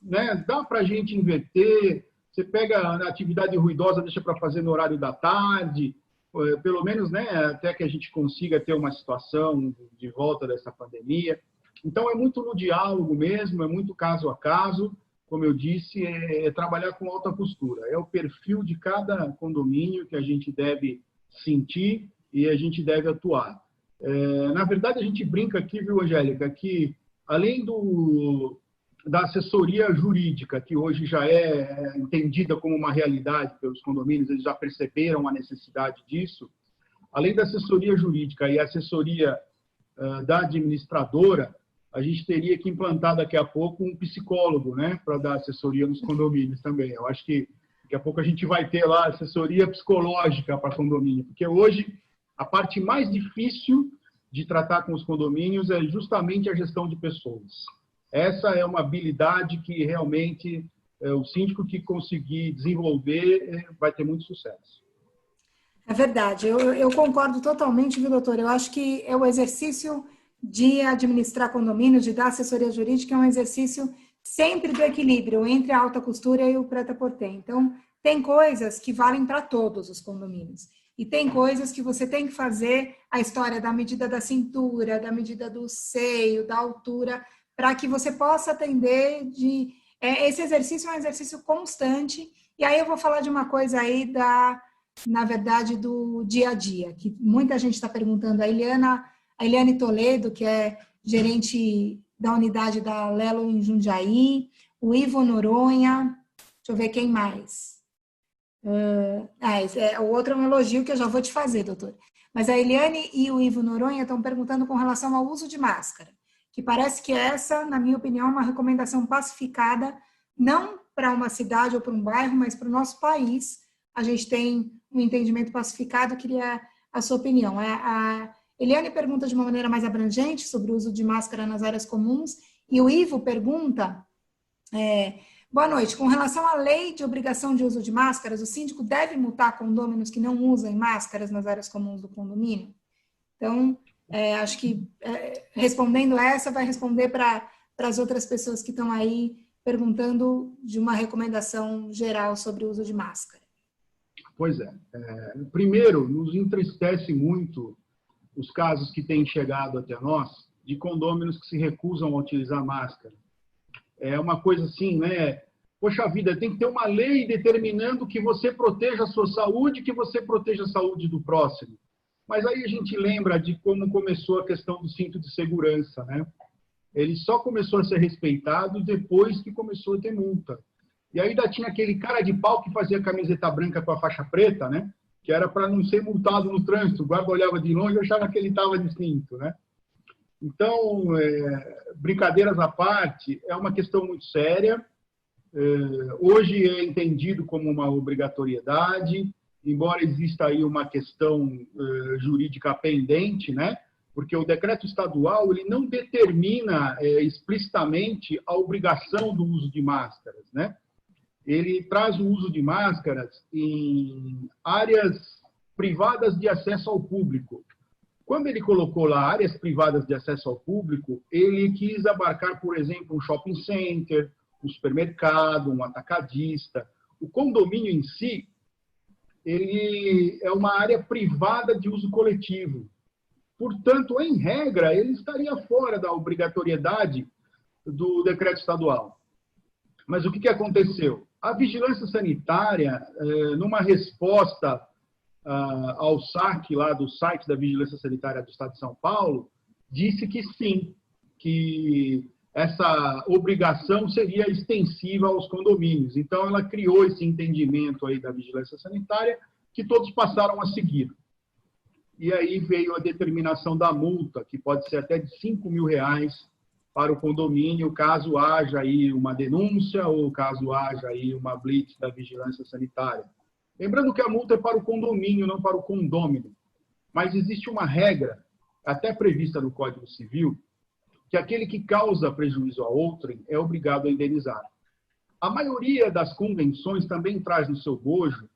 né? Dá para a gente inverter, você pega a atividade ruidosa, deixa para fazer no horário da tarde, pelo menos, né, até que a gente consiga ter uma situação de volta dessa pandemia. Então, é muito no diálogo mesmo, é muito caso a caso, como eu disse, é trabalhar com alta costura. É o perfil de cada condomínio que a gente deve sentir e a gente deve atuar. Na verdade, a gente brinca aqui, viu, Angélica, que além da assessoria jurídica, que hoje já é entendida como uma realidade pelos condomínios, eles já perceberam a necessidade disso, além da assessoria jurídica e a assessoria da administradora, a gente teria que implantar daqui a pouco um psicólogo, né, para dar assessoria nos condomínios também. Eu acho que daqui a pouco a gente vai ter lá assessoria psicológica para condomínio, porque hoje a parte mais difícil de tratar com os condomínios é justamente a gestão de pessoas. Essa é uma habilidade que realmente o síndico que conseguir desenvolver vai ter muito sucesso. É verdade, eu concordo totalmente, viu, doutor? Eu acho que é o exercício de administrar condomínios, de dar assessoria jurídica, é um exercício sempre do equilíbrio entre a alta costura e o prêt-à-porter. Então, tem coisas que valem para todos os condomínios. E tem coisas que você tem que fazer a história da medida da cintura, da medida do seio, da altura, para que você possa atender esse exercício é um exercício constante. E aí eu vou falar de uma coisa aí na verdade, do dia a dia, que muita gente está perguntando. A Eliane Toledo, que é gerente da unidade da Lelo em Jundiaí, o Ivo Noronha, deixa eu ver quem mais. O outro é um elogio que eu já vou te fazer, doutor. Mas a Eliane e o Ivo Noronha estão perguntando com relação ao uso de máscara, que parece que essa, na minha opinião, é uma recomendação pacificada, não para uma cidade ou para um bairro, mas para o nosso país. A gente tem um entendimento pacificado, eu queria a sua opinião. A Eliane pergunta de uma maneira mais abrangente sobre o uso de máscara nas áreas comuns, e o Ivo pergunta, boa noite, com relação à lei de obrigação de uso de máscaras, o síndico deve multar condôminos que não usem máscaras nas áreas comuns do condomínio? Então, acho que respondendo essa, vai responder para as outras pessoas que estão aí perguntando de uma recomendação geral sobre o uso de máscara. Pois é. Primeiro, nos entristece muito os casos que têm chegado até nós de condôminos que se recusam a utilizar máscara. É uma coisa assim, né? Poxa vida, tem que ter uma lei determinando que você proteja a sua saúde, que você proteja a saúde do próximo. Mas aí a gente lembra de como começou a questão do cinto de segurança, né? Ele só começou a ser respeitado depois que começou a ter multa. E ainda tinha aquele cara de pau que fazia camiseta branca com a faixa preta, né? Que era para não ser multado no trânsito. O guarda olhava de longe e achava que ele estava de cinto, né? Então, brincadeiras à parte, é uma questão muito séria. Hoje é entendido como uma obrigatoriedade, embora exista aí uma questão jurídica pendente, né? Porque o decreto estadual ele não determina explicitamente a obrigação do uso de máscaras, né? Ele traz o uso de máscaras em áreas privadas de acesso ao público. Quando ele colocou lá áreas privadas de acesso ao público, ele quis abarcar, por exemplo, um shopping center, um supermercado, um atacadista. O condomínio em si, ele é uma área privada de uso coletivo. Portanto, em regra, ele estaria fora da obrigatoriedade do decreto estadual. Mas o que aconteceu? A vigilância sanitária, numa resposta ao saque lá do site da Vigilância Sanitária do Estado de São Paulo, disse que sim, que essa obrigação seria extensiva aos condomínios. Então, ela criou esse entendimento aí da Vigilância Sanitária que todos passaram a seguir. e aí veio a determinação da multa, que pode ser até de R$ 5.000 para o condomínio, caso haja aí uma denúncia ou caso haja aí uma blitz da vigilância sanitária. Lembrando que a multa é para o condomínio, não para o condômino. Mas existe uma regra, até prevista no Código Civil, que aquele que causa prejuízo a outrem é obrigado a indenizar. A maioria das convenções também traz no seu bojo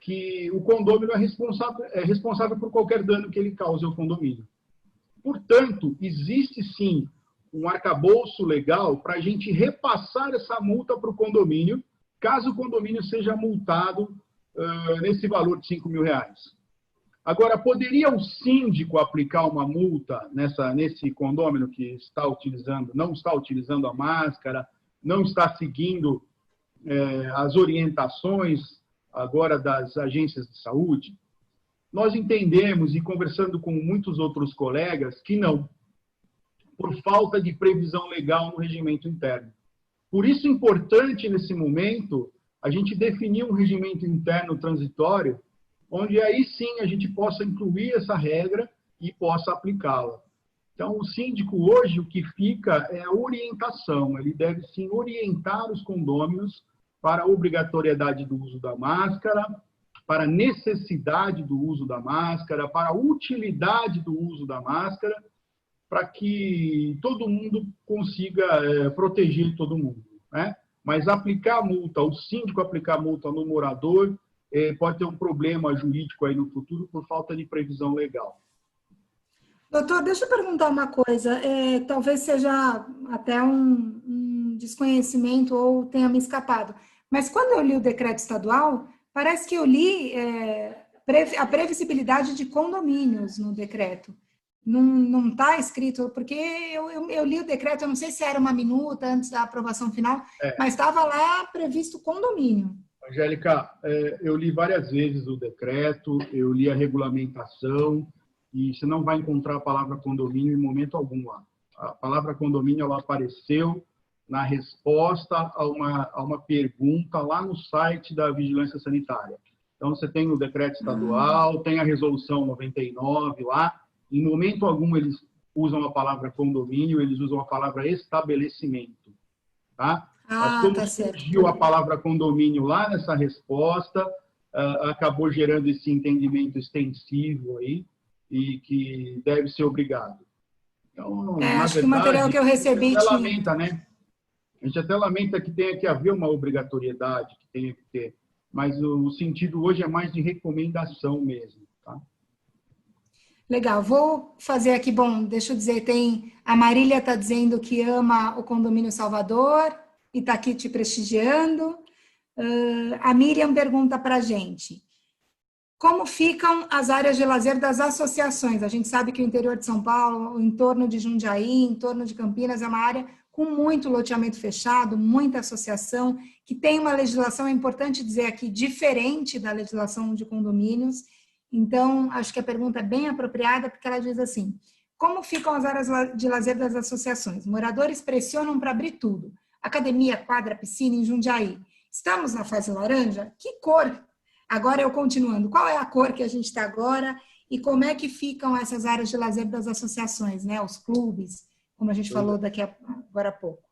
que o condômino é responsável por qualquer dano que ele cause ao condomínio. Portanto, existe sim um arcabouço legal para a gente repassar essa multa para o condomínio, caso o condomínio seja multado nesse valor de R$ 5.000. Agora, poderia o síndico aplicar uma multa nesse condômino que não está utilizando a máscara, não está seguindo as orientações agora das agências de saúde? Nós entendemos, e conversando com muitos outros colegas, que não, por falta de previsão legal no regimento interno. Por isso é importante, nesse momento, a gente definir um regimento interno transitório, onde aí sim a gente possa incluir essa regra e possa aplicá-la. Então, o síndico hoje, o que fica é a orientação. Ele deve sim orientar os condôminos para a obrigatoriedade do uso da máscara, para a necessidade do uso da máscara, para a utilidade do uso da máscara, para que todo mundo consiga proteger todo mundo, né? Mas aplicar a multa, o síndico aplicar a multa no morador, pode ter um problema jurídico aí no futuro por falta de previsão legal. Doutor, deixa eu perguntar uma coisa. Talvez seja até um desconhecimento ou tenha me escapado. Mas quando eu li o decreto estadual, parece que eu li a previsibilidade de condomínios no decreto. Não está escrito, porque eu li o decreto, eu não sei se era uma minuta antes da aprovação final, mas estava lá previsto condomínio. Angélica, eu li várias vezes o decreto, eu li a regulamentação, e você não vai encontrar a palavra condomínio em momento algum lá. A palavra condomínio ela apareceu na resposta a uma pergunta lá no site da Vigilância Sanitária. Então, você tem o decreto estadual, tem a resolução 99 lá. Em momento algum, eles usam a palavra condomínio, eles usam a palavra estabelecimento. Tá? Mas como surgiu a palavra condomínio lá nessa resposta, acabou gerando esse entendimento extensivo aí, e que deve ser obrigado. Então, na acho verdade, que o material que eu recebi a gente até lamenta, né? A gente até lamenta que tenha que haver uma obrigatoriedade, que tenha que ter, mas o sentido hoje é mais de recomendação mesmo, tá? Legal, vou fazer aqui, bom, deixa eu dizer, a Marília está dizendo que ama o Condomínio Salvador e está aqui te prestigiando. A Miriam pergunta para a gente, como ficam as áreas de lazer das associações? A gente sabe que o interior de São Paulo, em torno de Jundiaí, em torno de Campinas, é uma área com muito loteamento fechado, muita associação, que tem uma legislação, é importante dizer aqui, diferente da legislação de condomínios. Então, acho que a pergunta é bem apropriada, porque ela diz assim, como ficam as áreas de lazer das associações? Moradores pressionam para abrir tudo. Academia, quadra, piscina em Jundiaí. Estamos na fase laranja? Que cor? Agora eu continuando, qual é a cor que a gente está agora e como é que ficam essas áreas de lazer das associações, né? Os clubes, como a gente falou agora há pouco.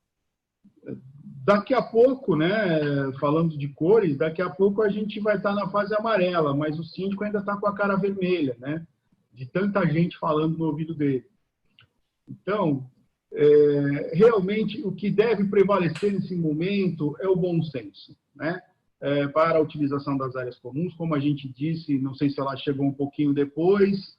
Daqui a pouco, né, falando de cores, daqui a pouco a gente vai estar na fase amarela, mas o síndico ainda está com a cara vermelha, né? De tanta gente falando no ouvido dele. Então, realmente, o que deve prevalecer nesse momento é o bom senso, né? Para a utilização das áreas comuns, como a gente disse, não sei se ela chegou um pouquinho depois.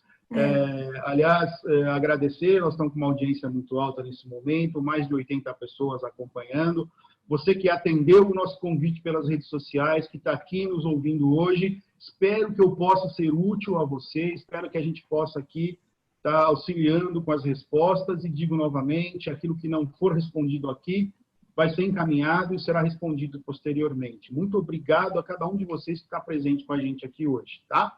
Aliás, agradecer, nós estamos com uma audiência muito alta nesse momento, mais de 80 pessoas acompanhando. Você que atendeu o nosso convite pelas redes sociais, que está aqui nos ouvindo hoje, espero que eu possa ser útil a você, espero que a gente possa aqui estar auxiliando com as respostas e digo novamente, aquilo que não for respondido aqui, vai ser encaminhado e será respondido posteriormente. Muito obrigado a cada um de vocês que está presente com a gente aqui hoje, tá?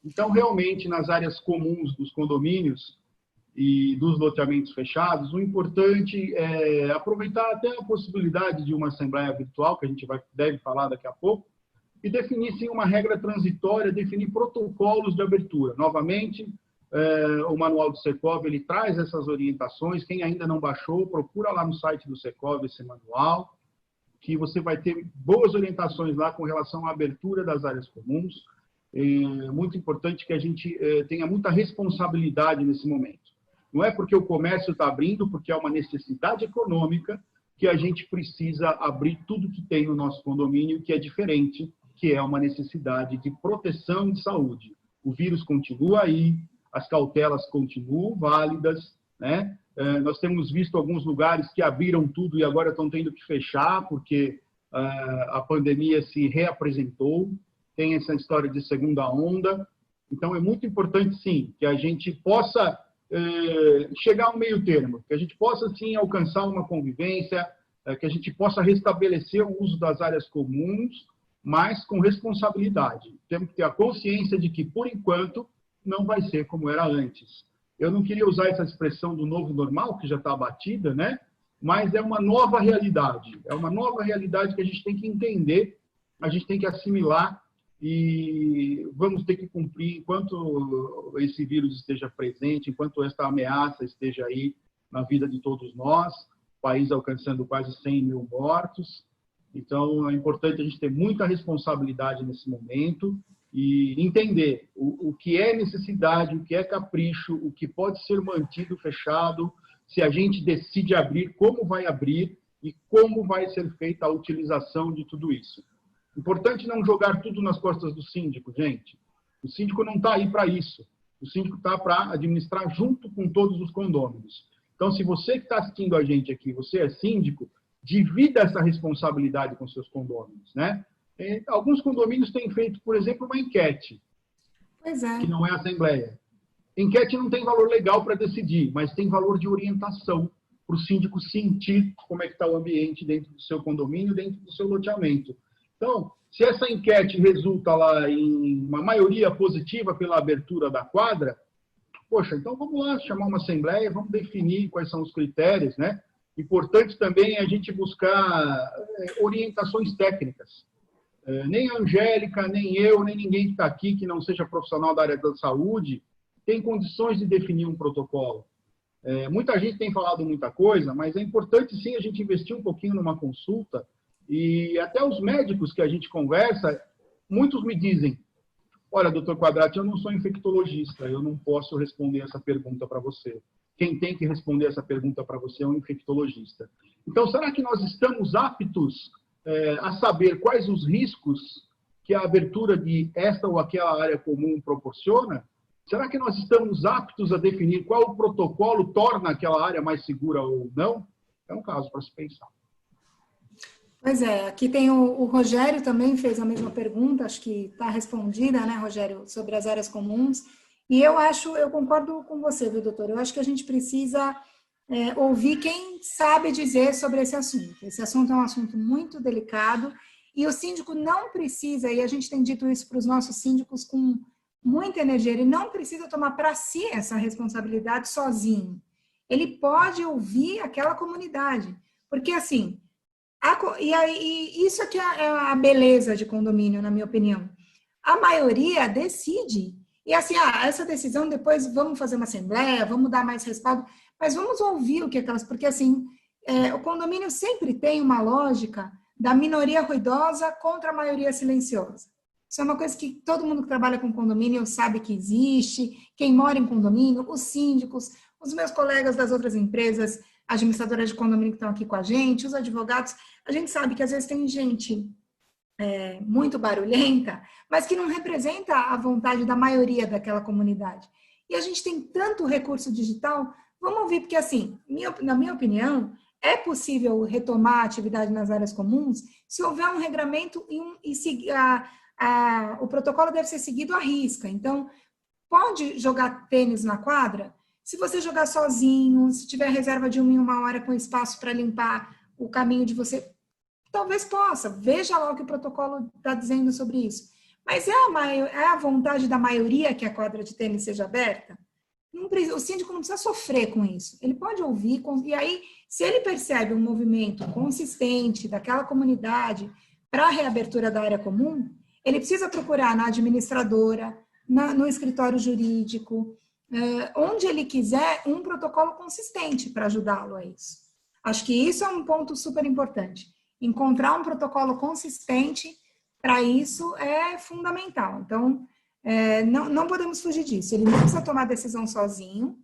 Então, realmente, nas áreas comuns dos condomínios e dos loteamentos fechados, o importante é aproveitar até a possibilidade de uma assembleia virtual, que a gente deve falar daqui a pouco, e definir, sim, uma regra transitória, definir protocolos de abertura. Novamente, o Manual do Secov, ele traz essas orientações. Quem ainda não baixou, procura lá no site do Secov esse manual, que você vai ter boas orientações lá com relação à abertura das áreas comuns. É muito importante que a gente tenha muita responsabilidade nesse momento. Não é porque o comércio está abrindo, porque é uma necessidade econômica, que a gente precisa abrir tudo que tem no nosso condomínio, que é diferente, que é uma necessidade de proteção de saúde. O vírus continua aí, as cautelas continuam válidas, né? Nós temos visto alguns lugares que abriram tudo e agora estão tendo que fechar, porque a pandemia se reapresentou, tem essa história de segunda onda. Então, é muito importante, sim, que a gente possa chegar a um meio termo, que a gente possa, sim, alcançar uma convivência, que a gente possa restabelecer o uso das áreas comuns, mas com responsabilidade. Temos que ter a consciência de que, por enquanto, não vai ser como era antes. Eu não queria usar essa expressão do novo normal, que já está abatida, né? Mas é uma nova realidade. É uma nova realidade que a gente tem que entender, a gente tem que assimilar e vamos ter que cumprir enquanto esse vírus esteja presente, enquanto esta ameaça esteja aí na vida de todos nós, o país alcançando quase 100 mil mortos. Então, é importante a gente ter muita responsabilidade nesse momento e entender o que é necessidade, o que é capricho, o que pode ser mantido fechado, se a gente decide abrir, como vai abrir e como vai ser feita a utilização de tudo isso. Importante não jogar tudo nas costas do síndico, gente. O síndico não está aí para isso. O síndico está para administrar junto com todos os condôminos. Então, se você que está assistindo a gente aqui, você é síndico, divida essa responsabilidade com seus condôminos, né? Alguns condomínios têm feito, por exemplo, uma enquete, que não é assembleia. Enquete não tem valor legal para decidir, mas tem valor de orientação para o síndico sentir como é que está o ambiente dentro do seu condomínio, dentro do seu loteamento. Então, se essa enquete resulta lá em uma maioria positiva pela abertura da quadra, poxa, então vamos lá chamar uma assembleia, vamos definir quais são os critérios, né? Importante também é a gente buscar orientações técnicas. Nem a Angélica, nem eu, nem ninguém que está aqui que não seja profissional da área da saúde tem condições de definir um protocolo. Muita gente tem falado muita coisa, mas é importante sim a gente investir um pouquinho numa consulta e até os médicos que a gente conversa, muitos me dizem, olha, doutor Quadrati, eu não sou infectologista, eu não posso responder essa pergunta para você. Quem tem que responder essa pergunta para você é um infectologista. Então, será que nós estamos aptos a saber quais os riscos que a abertura de esta ou aquela área comum proporciona? Será que nós estamos aptos a definir qual o protocolo torna aquela área mais segura ou não? É um caso para se pensar. Pois é, aqui tem o Rogério também fez a mesma pergunta, acho que está respondida, né, Rogério, sobre as áreas comuns. E eu concordo com você, viu, doutor? Eu acho que a gente precisa ouvir quem sabe dizer sobre esse assunto. Esse assunto é um assunto muito delicado e o síndico não precisa, e a gente tem dito isso para os nossos síndicos com muita energia, ele não precisa tomar para si essa responsabilidade sozinho. Ele pode ouvir aquela comunidade, porque assim, isso aqui é a beleza de condomínio, na minha opinião. A maioria decide. E assim, essa decisão depois vamos fazer uma assembleia, vamos dar mais respaldo, mas vamos ouvir o que aquelas... Porque assim, o condomínio sempre tem uma lógica da minoria ruidosa contra a maioria silenciosa. Isso é uma coisa que todo mundo que trabalha com condomínio sabe que existe, quem mora em condomínio, os síndicos, os meus colegas das outras empresas, administradoras de condomínio que estão aqui com a gente, os advogados, a gente sabe que às vezes tem gente muito barulhenta, mas que não representa a vontade da maioria daquela comunidade. E a gente tem tanto recurso digital, vamos ouvir, porque assim, na minha opinião, é possível retomar a atividade nas áreas comuns se houver um regramento o protocolo deve ser seguido à risca. Então, pode jogar tênis na quadra? Se você jogar sozinho, se tiver reserva de 1 em 1 hora com espaço para limpar o caminho de você, talvez possa. Veja lá o que o protocolo está dizendo sobre isso. Mas é a vontade da maioria que a quadra de tênis seja aberta? O síndico não precisa sofrer com isso. Ele pode ouvir, e aí, se ele percebe um movimento consistente daquela comunidade para a reabertura da área comum, ele precisa procurar na administradora, no escritório jurídico, onde ele quiser, um protocolo consistente para ajudá-lo a isso. Acho que isso é um ponto super importante. Encontrar um protocolo consistente para isso é fundamental. Então, não podemos fugir disso. Ele não precisa tomar decisão sozinho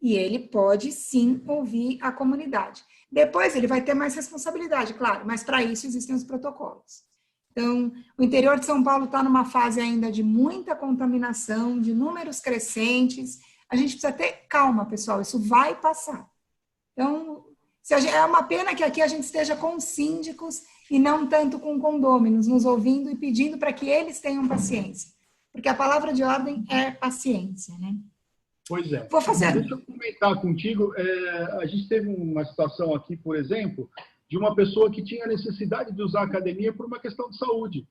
e ele pode, sim, ouvir a comunidade. Depois, ele vai ter mais responsabilidade, claro, mas para isso existem os protocolos. Então, o interior de São Paulo está numa fase ainda de muita contaminação, de números crescentes. A gente precisa ter calma, pessoal, isso vai passar. Então, é uma pena que aqui a gente esteja com síndicos e não tanto com condôminos, nos ouvindo e pedindo para que eles tenham paciência. Porque a palavra de ordem é paciência, né? Pois é. Vou fazer. Deixa eu comentar contigo. A gente teve uma situação aqui, por exemplo, de uma pessoa que tinha necessidade de usar a academia por uma questão de saúde.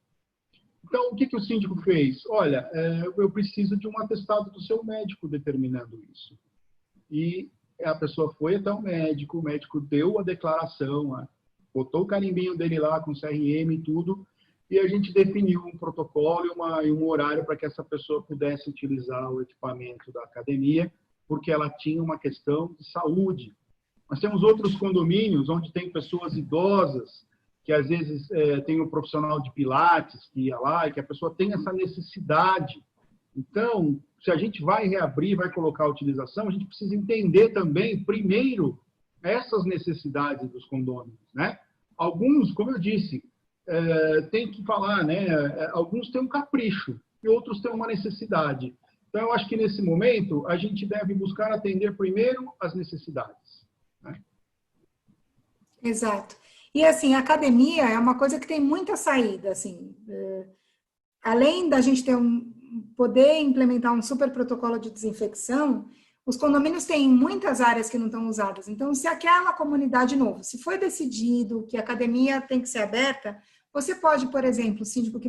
Então, o que o síndico fez? Olha, eu preciso de um atestado do seu médico determinando isso. E a pessoa foi até o médico deu a declaração, botou o carimbinho dele lá com CRM e tudo, e a gente definiu um protocolo e um horário para que essa pessoa pudesse utilizar o equipamento da academia, porque ela tinha uma questão de saúde. Nós temos outros condomínios onde tem pessoas idosas, que às vezes tem um profissional de pilates que ia lá e que a pessoa tem essa necessidade. Então, se a gente vai reabrir, vai colocar a utilização, a gente precisa entender também, primeiro, essas necessidades dos condôminos, né? Alguns, como eu disse, tem que falar, né? Alguns têm um capricho e outros têm uma necessidade. Então, eu acho que nesse momento a gente deve buscar atender primeiro as necessidades, né? Exato. E assim, a academia é uma coisa que tem muita saída, assim. Além da gente poder implementar um super protocolo de desinfecção, os condomínios têm muitas áreas que não estão usadas. Então, se aquela comunidade, de novo, se foi decidido que a academia tem que ser aberta, você pode, por exemplo, o síndico que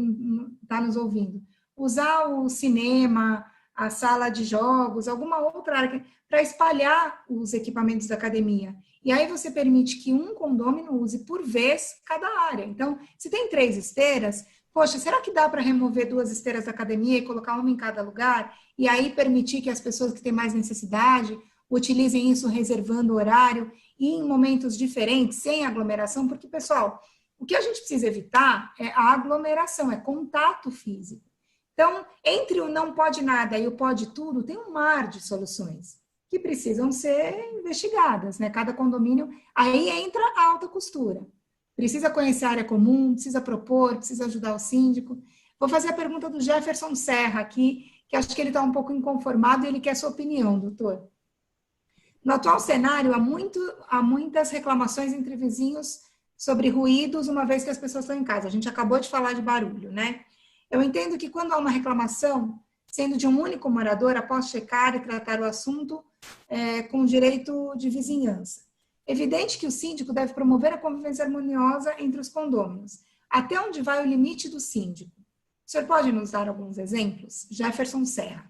está nos ouvindo, usar o cinema, a sala de jogos, alguma outra área para espalhar os equipamentos da academia. E aí você permite que um condômino use por vez cada área. Então, se tem 3 esteiras, poxa, será que dá para remover 2 esteiras da academia e colocar uma em cada lugar? E aí permitir que as pessoas que têm mais necessidade utilizem isso reservando horário e em momentos diferentes, sem aglomeração? Porque, pessoal, o que a gente precisa evitar é a aglomeração, é contato físico. Então, entre o não pode nada e o pode tudo, tem um mar de soluções que precisam ser investigadas, né? Cada condomínio, aí entra a alta costura. Precisa conhecer a área comum, precisa propor, precisa ajudar o síndico. Vou fazer a pergunta do Jefferson Serra aqui, que acho que ele está um pouco inconformado e ele quer sua opinião, doutor. No atual cenário, há muitas reclamações entre vizinhos sobre ruídos, uma vez que as pessoas estão em casa. A gente acabou de falar de barulho, né? Eu entendo que quando há uma reclamação, sendo de um único morador, após checar e tratar o assunto com direito de vizinhança. Evidente que o síndico deve promover a convivência harmoniosa entre os condôminos. Até onde vai o limite do síndico? O senhor pode nos dar alguns exemplos? Jefferson Serra.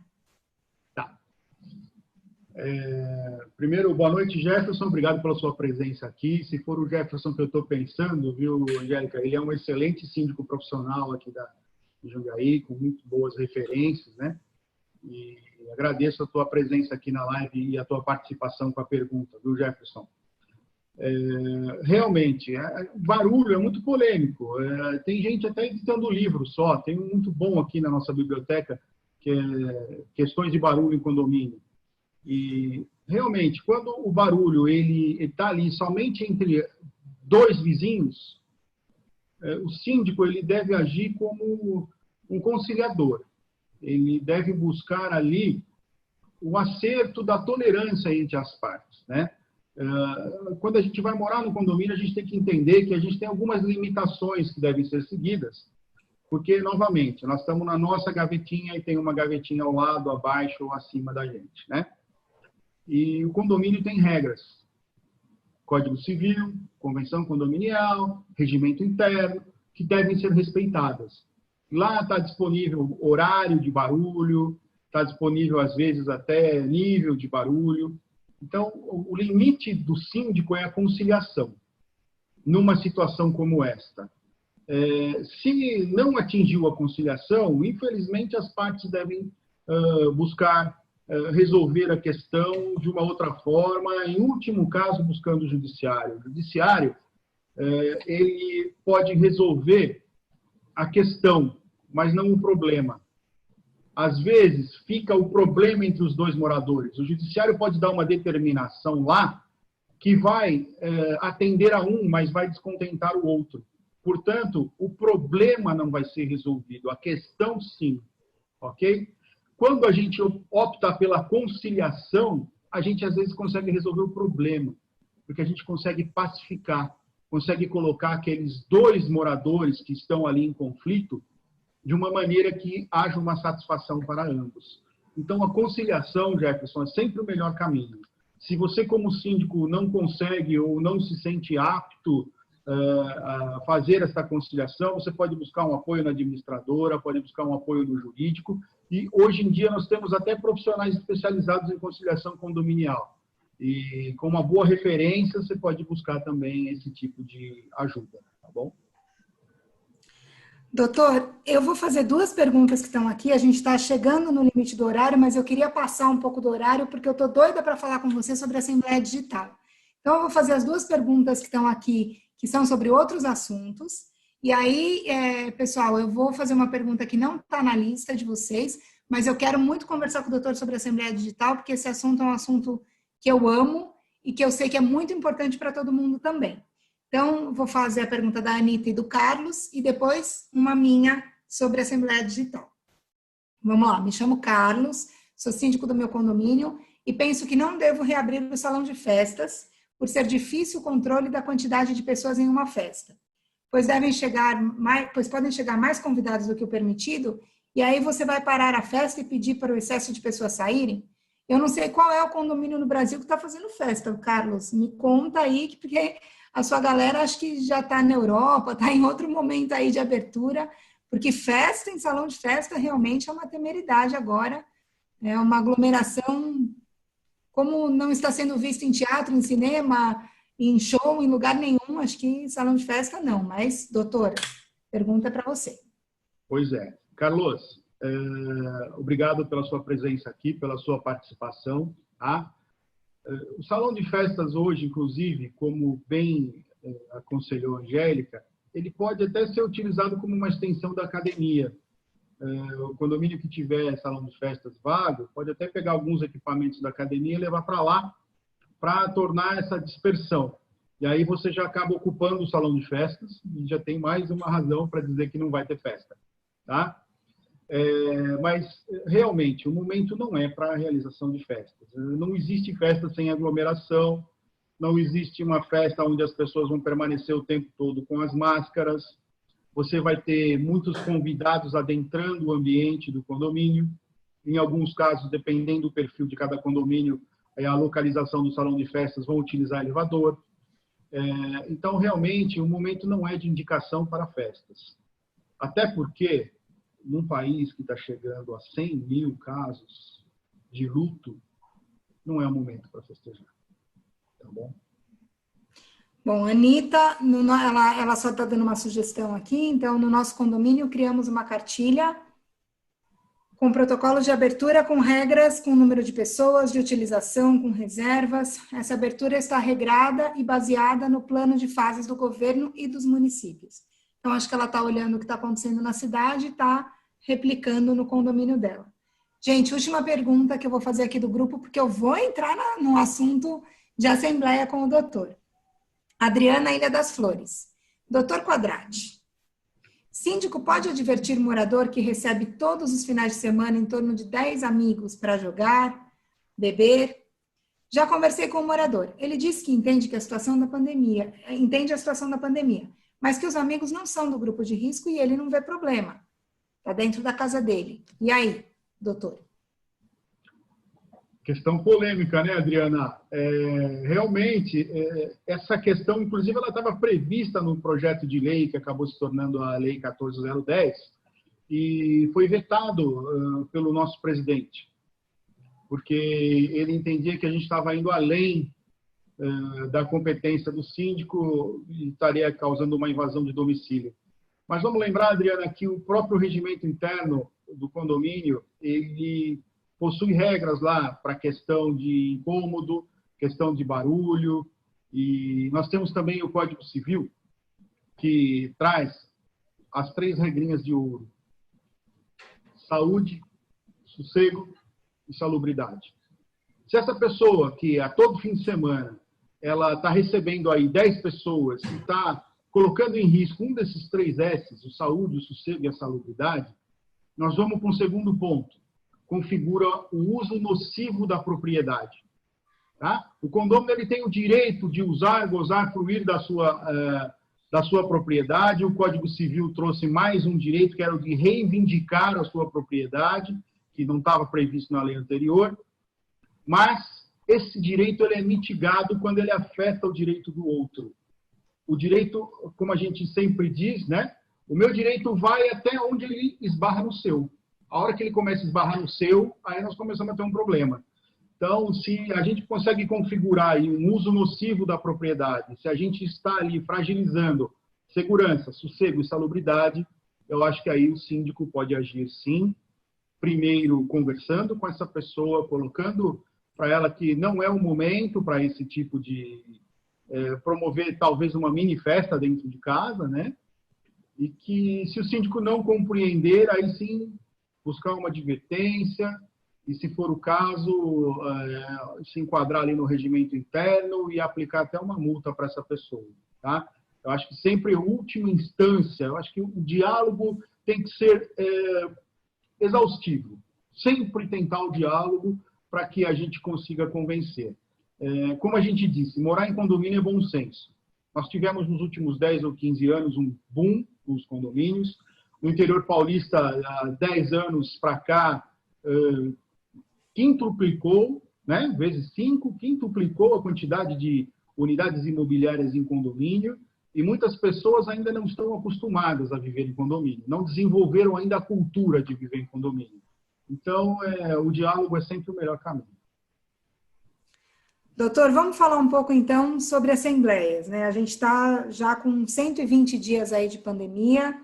Tá. Primeiro, boa noite, Jefferson. Obrigado pela sua presença aqui. Se for o Jefferson que eu estou pensando, viu, Angélica? Ele é um excelente síndico profissional aqui de Jundiaí, com muito boas referências, né? E agradeço a tua presença aqui na live e a tua participação com a pergunta, viu, Jefferson? Realmente, barulho é muito polêmico. Tem gente até editando livro só. Tem um muito bom aqui na nossa biblioteca, que é Questões de Barulho em Condomínio. E, realmente, quando o barulho está ali somente entre 2 vizinhos, o síndico ele deve agir como um conciliador. Ele deve buscar ali o acerto da tolerância entre as partes, né? Quando a gente vai morar no condomínio, a gente tem que entender que a gente tem algumas limitações que devem ser seguidas, porque, novamente, nós estamos na nossa gavetinha e tem uma gavetinha ao lado, abaixo ou acima da gente, né? E o condomínio tem regras. Código Civil, Convenção Condominial, Regimento Interno, que devem ser respeitadas. Lá está disponível horário de barulho, está disponível, às vezes, até nível de barulho. Então, o limite do síndico é a conciliação, numa situação como esta. Se não atingiu a conciliação, infelizmente as partes devem buscar resolver a questão de uma outra forma, em último caso, buscando o judiciário. O judiciário ele pode resolver a questão, mas não o problema. Às vezes, fica o problema entre os dois moradores. O judiciário pode dar uma determinação lá que vai atender a um, mas vai descontentar o outro. Portanto, o problema não vai ser resolvido, a questão sim, ok? Quando a gente opta pela conciliação, a gente às vezes consegue resolver o problema, porque a gente consegue pacificar, consegue colocar aqueles dois moradores que estão ali em conflito de uma maneira que haja uma satisfação para ambos. Então, a conciliação, Jefferson, é sempre o melhor caminho. Se você, como síndico, não consegue ou não se sente apto a fazer essa conciliação, você pode buscar um apoio na administradora, pode buscar um apoio no jurídico, e hoje em dia nós temos até profissionais especializados em conciliação condominial. E com uma boa referência, você pode buscar também esse tipo de ajuda, tá bom? Doutor, eu vou fazer duas perguntas que estão aqui. A gente está chegando no limite do horário, mas eu queria passar um pouco do horário, porque eu estou doida para falar com você sobre a Assembleia Digital. Então, eu vou fazer as duas perguntas que estão aqui, que são sobre outros assuntos. E aí, pessoal, eu vou fazer uma pergunta que não está na lista de vocês, mas eu quero muito conversar com o doutor sobre a Assembleia Digital, porque esse assunto é um assunto que eu amo e que eu sei que é muito importante para todo mundo também. Então, vou fazer a pergunta da Anitta e do Carlos, e depois uma minha sobre a Assembleia Digital. Vamos lá, me chamo Carlos, sou síndico do meu condomínio, e penso que não devo reabrir o salão de festas, por ser difícil o controle da quantidade de pessoas em uma festa. Pois podem chegar mais convidados do que o permitido, e aí você vai parar a festa e pedir para o excesso de pessoas saírem? Eu não sei qual é o condomínio no Brasil que está fazendo festa, Carlos. Me conta aí, porque a sua galera acho que já está na Europa, está em outro momento aí de abertura, porque festa em salão de festa realmente é uma temeridade agora, é uma aglomeração como não está sendo visto em teatro, em cinema, em show, em lugar nenhum, acho que em salão de festa não. Mas, doutora, pergunta para você. Pois é. Carlos, obrigado pela sua presença aqui, pela sua participação. Tá? O salão de festas hoje, inclusive, como bem aconselhou a Angélica, ele pode até ser utilizado como uma extensão da academia. O condomínio que tiver salão de festas vago, pode até pegar alguns equipamentos da academia e levar para lá, para tornar essa dispersão. E aí você já acaba ocupando o salão de festas e já tem mais uma razão para dizer que não vai ter festa. Tá? Mas, realmente, o momento não é para a realização de festas. Não existe festa sem aglomeração, não existe uma festa onde as pessoas vão permanecer o tempo todo com as máscaras. Você vai ter muitos convidados adentrando o ambiente do condomínio. Em alguns casos, dependendo do perfil de cada condomínio, a localização do salão de festas vão utilizar elevador. Então, realmente, o momento não é de indicação para festas. Até porque, num país que está chegando a 100 mil casos de luto, não é o momento para festejar. Tá bom? Bom, a Anitta, ela só está dando uma sugestão aqui. Então, no nosso condomínio, criamos uma cartilha com protocolos de abertura, com regras, com número de pessoas, de utilização, com reservas. Essa abertura está regrada e baseada no plano de fases do governo e dos municípios. Então, acho que ela está olhando o que está acontecendo na cidade e está replicando no condomínio dela. Gente, última pergunta que eu vou fazer aqui do grupo, porque eu vou entrar no assunto de assembleia com o doutor. Adriana, Ilha das Flores. Doutor Quadrati, síndico pode advertir morador que recebe todos os finais de semana em torno de 10 amigos para jogar, beber? Já conversei com o morador. Ele disse que entende a situação da pandemia, mas que os amigos não são do grupo de risco e ele não vê problema. Está dentro da casa dele. E aí, doutor? Questão polêmica, né, Adriana? Realmente, essa questão, inclusive, ela estava prevista no projeto de lei que acabou se tornando a Lei 14.010 e foi vetado pelo nosso presidente, porque ele entendia que a gente estava indo além da competência do síndico e estaria causando uma invasão de domicílio. Mas vamos lembrar, Adriana, que o próprio regimento interno do condomínio, ele possui regras lá para questão de incômodo, questão de barulho, e nós temos também o Código Civil, que traz as 3 regrinhas de ouro: saúde, sossego e salubridade. Se essa pessoa que a todo fim de semana ela está recebendo aí 10 pessoas e está colocando em risco um desses 3 S's, o saúde, o sossego e a salubridade, nós vamos para um segundo ponto: configura o uso nocivo da propriedade. Tá? O condômino ele tem o direito de usar, gozar, fruir da sua propriedade. O Código Civil trouxe mais um direito, que era o de reivindicar a sua propriedade, que não estava previsto na lei anterior. Mas esse direito ele é mitigado quando ele afeta o direito do outro. O direito, como a gente sempre diz, né? O meu direito vai até onde ele esbarra no seu. A hora que ele começa a esbarrar no seu, aí nós começamos a ter um problema. Então, se a gente consegue configurar aí um uso nocivo da propriedade, se a gente está ali fragilizando segurança, sossego e salubridade, eu acho que aí o síndico pode agir sim, primeiro conversando com essa pessoa, colocando para ela que não é o momento para esse tipo de promover talvez uma mini festa dentro de casa, né? E que se o síndico não compreender, aí sim buscar uma advertência, e, se for o caso, se enquadrar ali no regimento interno e aplicar até uma multa para essa pessoa. Tá? Eu acho que sempre, última instância, eu acho que o diálogo tem que ser exaustivo. Sempre tentar o diálogo para que a gente consiga convencer. Como a gente disse, morar em condomínio é bom senso. Nós tivemos nos últimos 10 ou 15 anos um boom nos condomínios. No interior paulista, há 10 anos para cá, quintuplicou, né, vezes 5, quintuplicou a quantidade de unidades imobiliárias em condomínio, e muitas pessoas ainda não estão acostumadas a viver em condomínio, não desenvolveram ainda a cultura de viver em condomínio. Então, o diálogo é sempre o melhor caminho. Doutor, vamos falar um pouco, então, sobre assembleias, né? A gente está já com 120 dias aí de pandemia.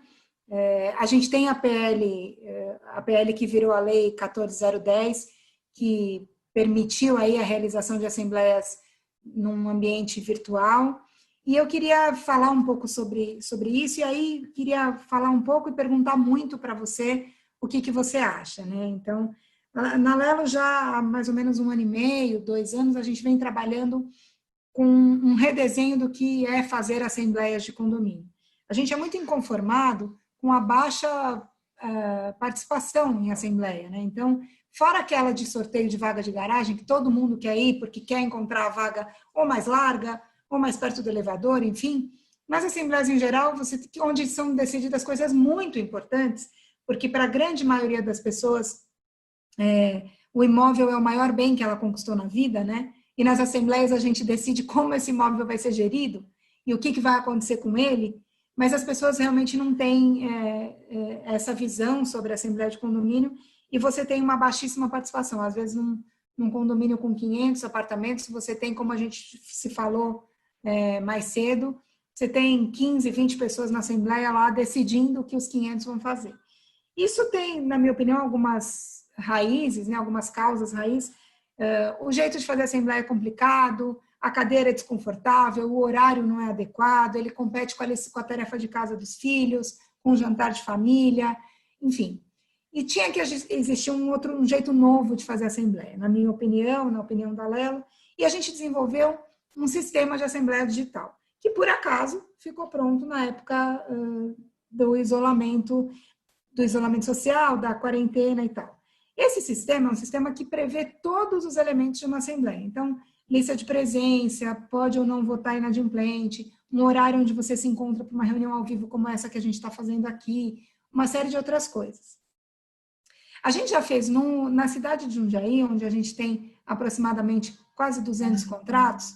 A gente tem a PL que virou a Lei 14.010, que permitiu aí a realização de assembleias num ambiente virtual. E eu queria falar um pouco sobre isso, e aí queria falar um pouco e perguntar muito para você o que você acha, né? Então, na Lelo, já há mais ou menos 1 ano e meio, 2 anos, a gente vem trabalhando com um redesenho do que é fazer assembleias de condomínio. A gente é muito inconformado com a baixa participação em assembleia, né? Então, fora aquela de sorteio de vaga de garagem, que todo mundo quer ir porque quer encontrar a vaga ou mais larga, ou mais perto do elevador, enfim. Nas assembleias em geral, onde são decididas coisas muito importantes, porque para a grande maioria das pessoas, o imóvel é o maior bem que ela conquistou na vida, né? E nas assembleias a gente decide como esse imóvel vai ser gerido e o que vai acontecer com ele, mas as pessoas realmente não têm essa visão sobre a assembleia de condomínio, e você tem uma baixíssima participação. Às vezes, num condomínio com 500 apartamentos, você tem, como a gente se falou mais cedo, você tem 15, 20 pessoas na assembleia lá decidindo o que os 500 vão fazer. Isso tem, na minha opinião, algumas raízes, né, algumas causas raízes. O jeito de fazer assembleia é complicado, a cadeira é desconfortável, o horário não é adequado, ele compete com a tarefa de casa dos filhos, com o jantar de família, enfim. E tinha que existir um jeito novo de fazer assembleia, na minha opinião, na opinião da Lelo, e a gente desenvolveu um sistema de assembleia digital, que por acaso ficou pronto na época do isolamento social, da quarentena e tal. Esse sistema é um sistema que prevê todos os elementos de uma assembleia. Então, lista de presença, pode ou não votar inadimplente, um horário onde você se encontra para uma reunião ao vivo como essa que a gente está fazendo aqui, uma série de outras coisas. A gente já fez na cidade de Jundiaí, onde a gente tem aproximadamente quase 200 contratos,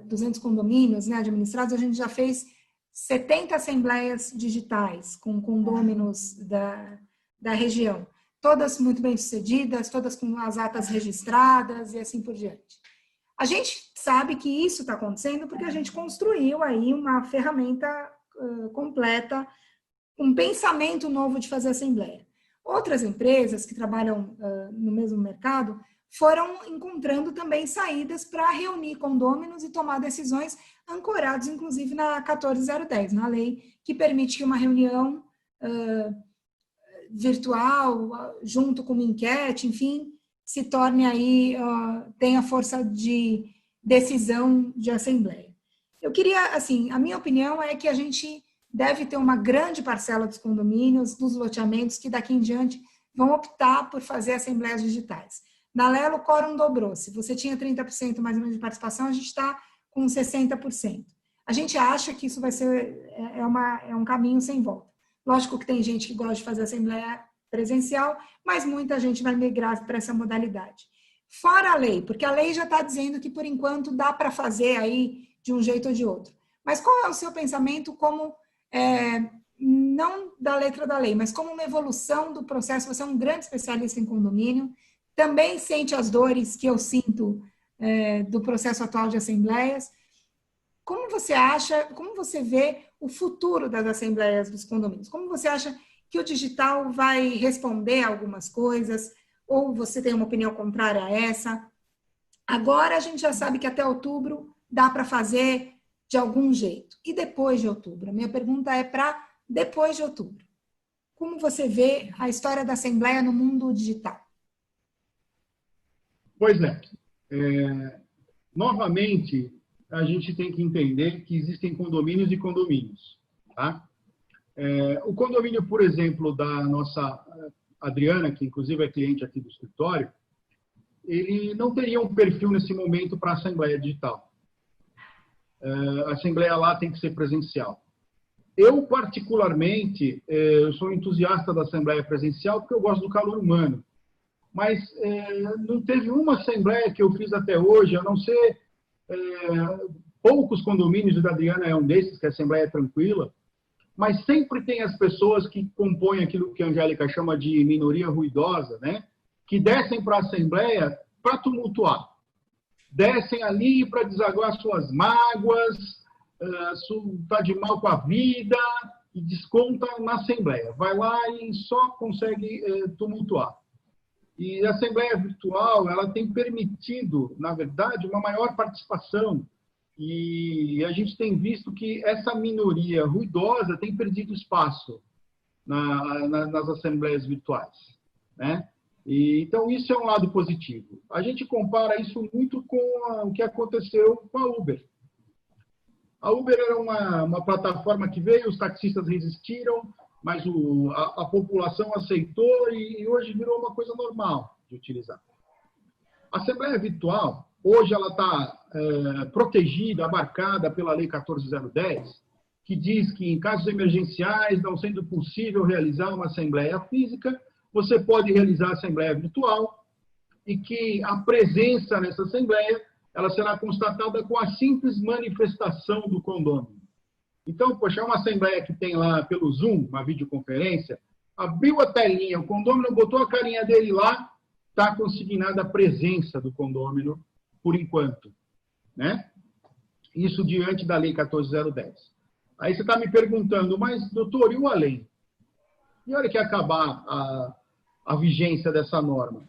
200 condomínios, né, administrados, a gente já fez 70 assembleias digitais com condôminos da região. Todas muito bem sucedidas, todas com as atas registradas e assim por diante. A gente sabe que isso está acontecendo porque a gente construiu aí uma ferramenta completa um pensamento novo de fazer assembleia. Outras empresas que trabalham no mesmo mercado foram encontrando também saídas para reunir condôminos e tomar decisões ancorados, inclusive, na 14010, na lei que permite que uma reunião virtual, junto com uma enquete, enfim, se torne aí, tenha força de decisão de assembleia. Eu queria, assim, a minha opinião é que a gente deve ter uma grande parcela dos condomínios, dos loteamentos, que daqui em diante vão optar por fazer assembleias digitais. Na Lelo, o quórum dobrou. Se você tinha 30% mais ou menos de participação, a gente está com 60%. A gente acha que isso vai ser um caminho sem volta. Lógico que tem gente que gosta de fazer assembleia presencial, mas muita gente vai migrar para essa modalidade. Fora a lei, porque a lei já está dizendo que, por enquanto, dá para fazer aí de um jeito ou de outro. Mas qual é o seu pensamento como, não da letra da lei, mas como uma evolução do processo? Você é um grande especialista em condomínio, também sente as dores que eu sinto do processo atual de assembleias. Como você acha, como você vê o futuro das assembleias dos condomínios? Como você acha que o digital vai responder a algumas coisas? Ou você tem uma opinião contrária a essa? Agora a gente já sabe que até outubro dá para fazer de algum jeito. E depois de outubro? A minha pergunta é para depois de outubro. Como você vê a história da assembleia no mundo digital? Pois é. Novamente, a gente tem que entender que existem condomínios e condomínios. Tá? O condomínio, por exemplo, da nossa Adriana, que inclusive é cliente aqui do escritório, ele não teria um perfil nesse momento para a assembleia digital. A assembleia lá tem que ser presencial. Eu, particularmente, eu sou entusiasta da assembleia presencial porque eu gosto do calor humano. Mas não teve uma assembleia que eu fiz até hoje, a não ser poucos condomínios, o da Adriana é um desses, que a assembleia é tranquila, mas sempre tem as pessoas que compõem aquilo que a Angélica chama de minoria ruidosa, né? Que descem para a assembleia para tumultuar. Descem ali para desaguar suas mágoas, está de mal com a vida e desconta na assembleia. Vai lá e só consegue tumultuar. E a assembleia virtual, ela tem permitido, na verdade, uma maior participação. E a gente tem visto que essa minoria ruidosa tem perdido espaço nas assembleias virtuais, né? Então, isso é um lado positivo. A gente compara isso muito com o que aconteceu com a Uber. A Uber era uma plataforma que veio, os taxistas resistiram, mas a população aceitou e hoje virou uma coisa normal de utilizar. A assembleia virtual, hoje ela está protegida, abarcada pela Lei 14010, que diz que em casos emergenciais, não sendo possível realizar uma assembleia física, você pode realizar a assembleia virtual e que a presença nessa assembleia ela será constatada com a simples manifestação do condômino. Então, poxa, é uma assembleia que tem lá pelo Zoom, uma videoconferência, abriu a telinha, o condômino botou a carinha dele lá, está consignada a presença do condômino por enquanto, né? Isso diante da Lei 14010. Aí você está me perguntando, mas, doutor, e o além? E a hora que acabar a vigência dessa norma?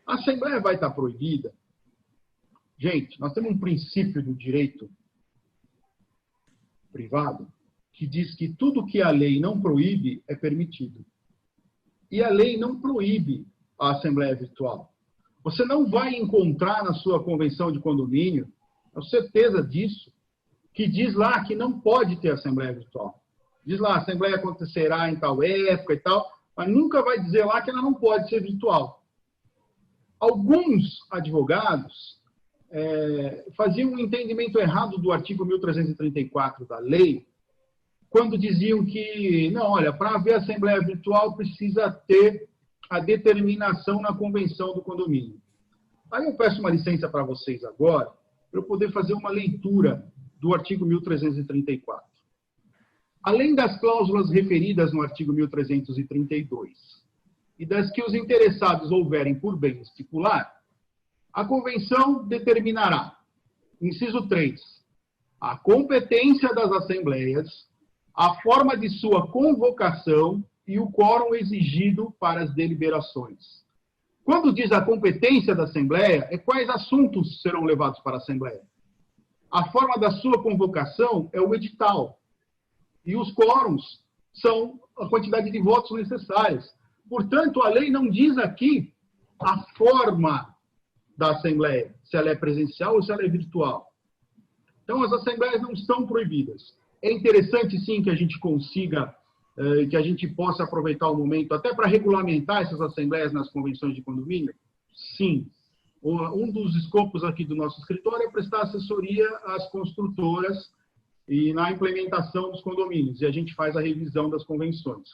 A assembleia vai estar proibida? Gente, nós temos um princípio do direito privado que diz que tudo que a lei não proíbe é permitido. E a lei não proíbe a assembleia virtual. Você não vai encontrar na sua convenção de condomínio, tenho certeza disso, que diz lá que não pode ter assembleia virtual. Diz lá, a assembleia acontecerá em tal época e tal, mas nunca vai dizer lá que ela não pode ser virtual. Alguns advogados faziam um entendimento errado do artigo 1334 da lei, quando diziam que, não, olha, para haver assembleia virtual precisa ter a determinação na convenção do condomínio. Aí eu peço uma licença para vocês agora, para eu poder fazer uma leitura do artigo 1334. Além das cláusulas referidas no artigo 1332 e das que os interessados houverem por bem estipular, a convenção determinará, inciso 3, a competência das assembleias, a forma de sua convocação e o quórum exigido para as deliberações. Quando diz a competência da Assembleia, é quais assuntos serão levados para a Assembleia. A forma da sua convocação é o edital. E os quórums são a quantidade de votos necessárias. Portanto, a lei não diz aqui a forma da Assembleia, se ela é presencial ou se ela é virtual. Então, as assembleias não estão proibidas. É interessante, sim, que a gente consiga, que a gente possa aproveitar o momento até para regulamentar essas assembleias nas convenções de condomínio? Sim. Um dos escopos aqui do nosso escritório é prestar assessoria às construtoras e na implementação dos condomínios, e a gente faz a revisão das convenções.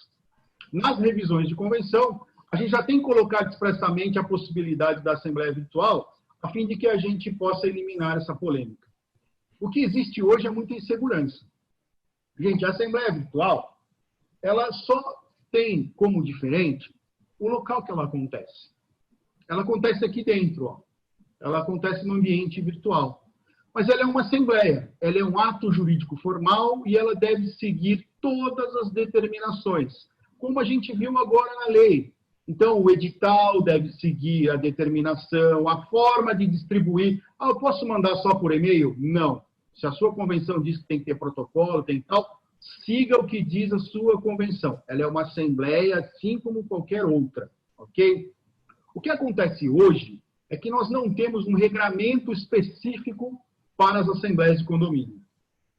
Nas revisões de convenção, a gente já tem colocado expressamente a possibilidade da assembleia virtual, a fim de que a gente possa eliminar essa polêmica. O que existe hoje é muita insegurança. Gente, a assembleia virtual, ela só tem como diferente o local que ela acontece. Ela acontece aqui dentro, ó. Ela acontece no ambiente virtual. Mas ela é uma assembleia, ela é um ato jurídico formal e ela deve seguir todas as determinações, como a gente viu agora na lei. Então, o edital deve seguir a determinação, a forma de distribuir. Ah, eu posso mandar só por e-mail? Não. Se a sua convenção diz que tem que ter protocolo, tem tal, siga o que diz a sua convenção. Ela é uma assembleia, assim como qualquer outra, ok? O que acontece hoje é que nós não temos um regramento específico para as assembleias de condomínio.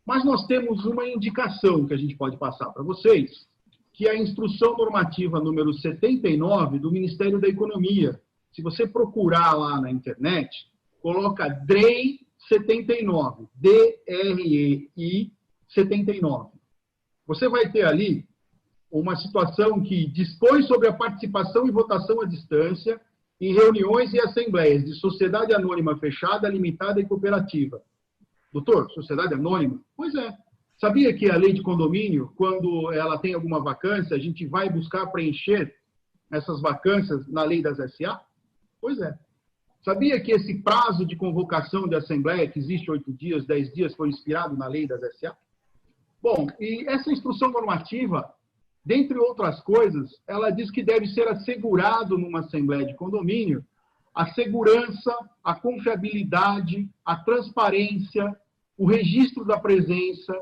Mas nós temos uma indicação que a gente pode passar para vocês, que é a Instrução Normativa número 79 do Ministério da Economia. Se você procurar lá na internet, coloca DREI 79, D-R-E-I 79. Você vai ter ali uma situação que dispõe sobre a participação e votação à distância em reuniões e assembleias de sociedade anônima fechada, limitada e cooperativa. Doutor, sociedade anônima? Pois é. Sabia que a lei de condomínio, quando ela tem alguma vacância, a gente vai buscar preencher essas vacâncias na lei das SA? Pois é. Sabia que esse prazo de convocação de assembleia, que existe 8 dias, 10 dias, foi inspirado na lei das SA? Bom, e essa instrução normativa, dentre outras coisas, ela diz que deve ser assegurado numa assembleia de condomínio a segurança, a confiabilidade, a transparência, o registro da presença,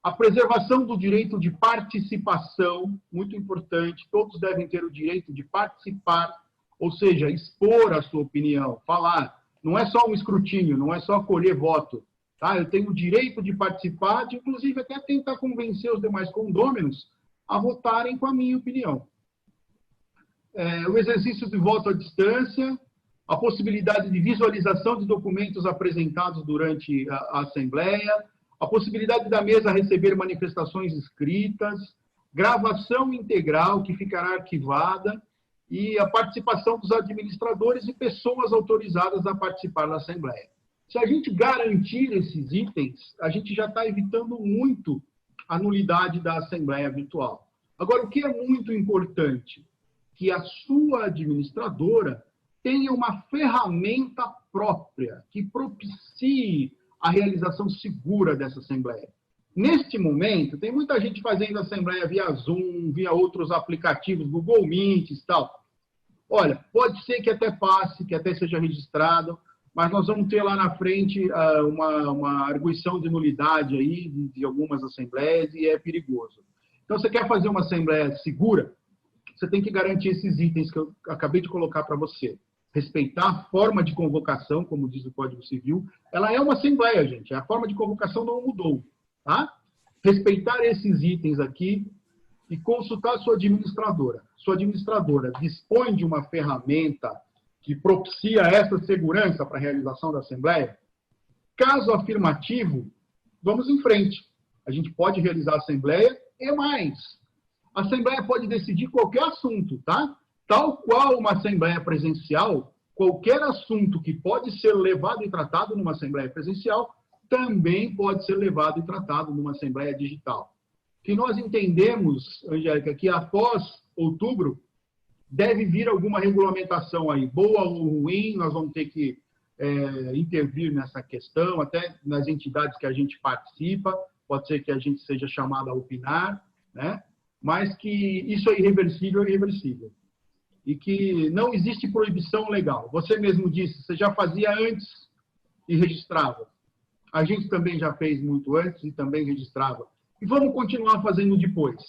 a preservação do direito de participação, muito importante, todos devem ter o direito de participar, ou seja, expor a sua opinião, falar. Não é só um escrutínio, não é só colher voto. Tá? Eu tenho o direito de participar, de inclusive até tentar convencer os demais condôminos a votarem com a minha opinião. O exercício de voto à distância, a possibilidade de visualização de documentos apresentados durante a Assembleia, a possibilidade da mesa receber manifestações escritas, gravação integral que ficará arquivada e a participação dos administradores e pessoas autorizadas a participar da Assembleia. Se a gente garantir esses itens, a gente já está evitando muito a nulidade da Assembleia virtual. Agora, o que é muito importante? Que a sua administradora tenha uma ferramenta própria que propicie a realização segura dessa Assembleia. Neste momento, tem muita gente fazendo Assembleia via Zoom, via outros aplicativos, Google Meet e tal. Olha, pode ser que até passe, que até seja registrado, mas nós vamos ter lá na frente uma arguição de nulidade aí de algumas assembleias e é perigoso. Então, você quer fazer uma assembleia segura, você tem que garantir esses itens que eu acabei de colocar para você. Respeitar a forma de convocação, como diz o Código Civil. Ela é uma assembleia, gente. A forma de convocação não mudou. Tá? Respeitar esses itens aqui e consultar a sua administradora. Sua administradora dispõe de uma ferramenta que propicia essa segurança para a realização da Assembleia? Caso afirmativo, vamos em frente. A gente pode realizar a Assembleia e mais. A Assembleia pode decidir qualquer assunto, tá? Tal qual uma Assembleia presencial, qualquer assunto que pode ser levado e tratado numa Assembleia presencial, também pode ser levado e tratado numa Assembleia digital. Que nós entendemos, Angélica, que após outubro, deve vir alguma regulamentação aí, boa ou ruim, nós vamos ter que intervir nessa questão, até nas entidades que a gente participa, pode ser que a gente seja chamado a opinar, né? Mas que isso é irreversível, e que não existe proibição legal. Você mesmo disse, você já fazia antes e registrava. A gente também já fez muito antes e também registrava. E vamos continuar fazendo depois.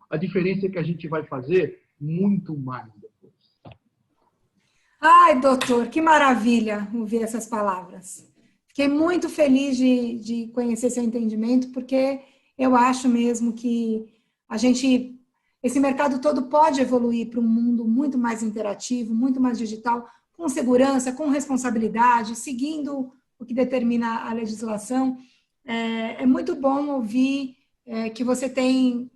A diferença é que a gente vai fazer muito mais depois. Ai, doutor, que maravilha ouvir essas palavras. Fiquei muito feliz de conhecer seu entendimento, porque eu acho mesmo que esse mercado todo pode evoluir para um mundo muito mais interativo, muito mais digital, com segurança, com responsabilidade, seguindo o que determina a legislação. É muito bom ouvir que você tem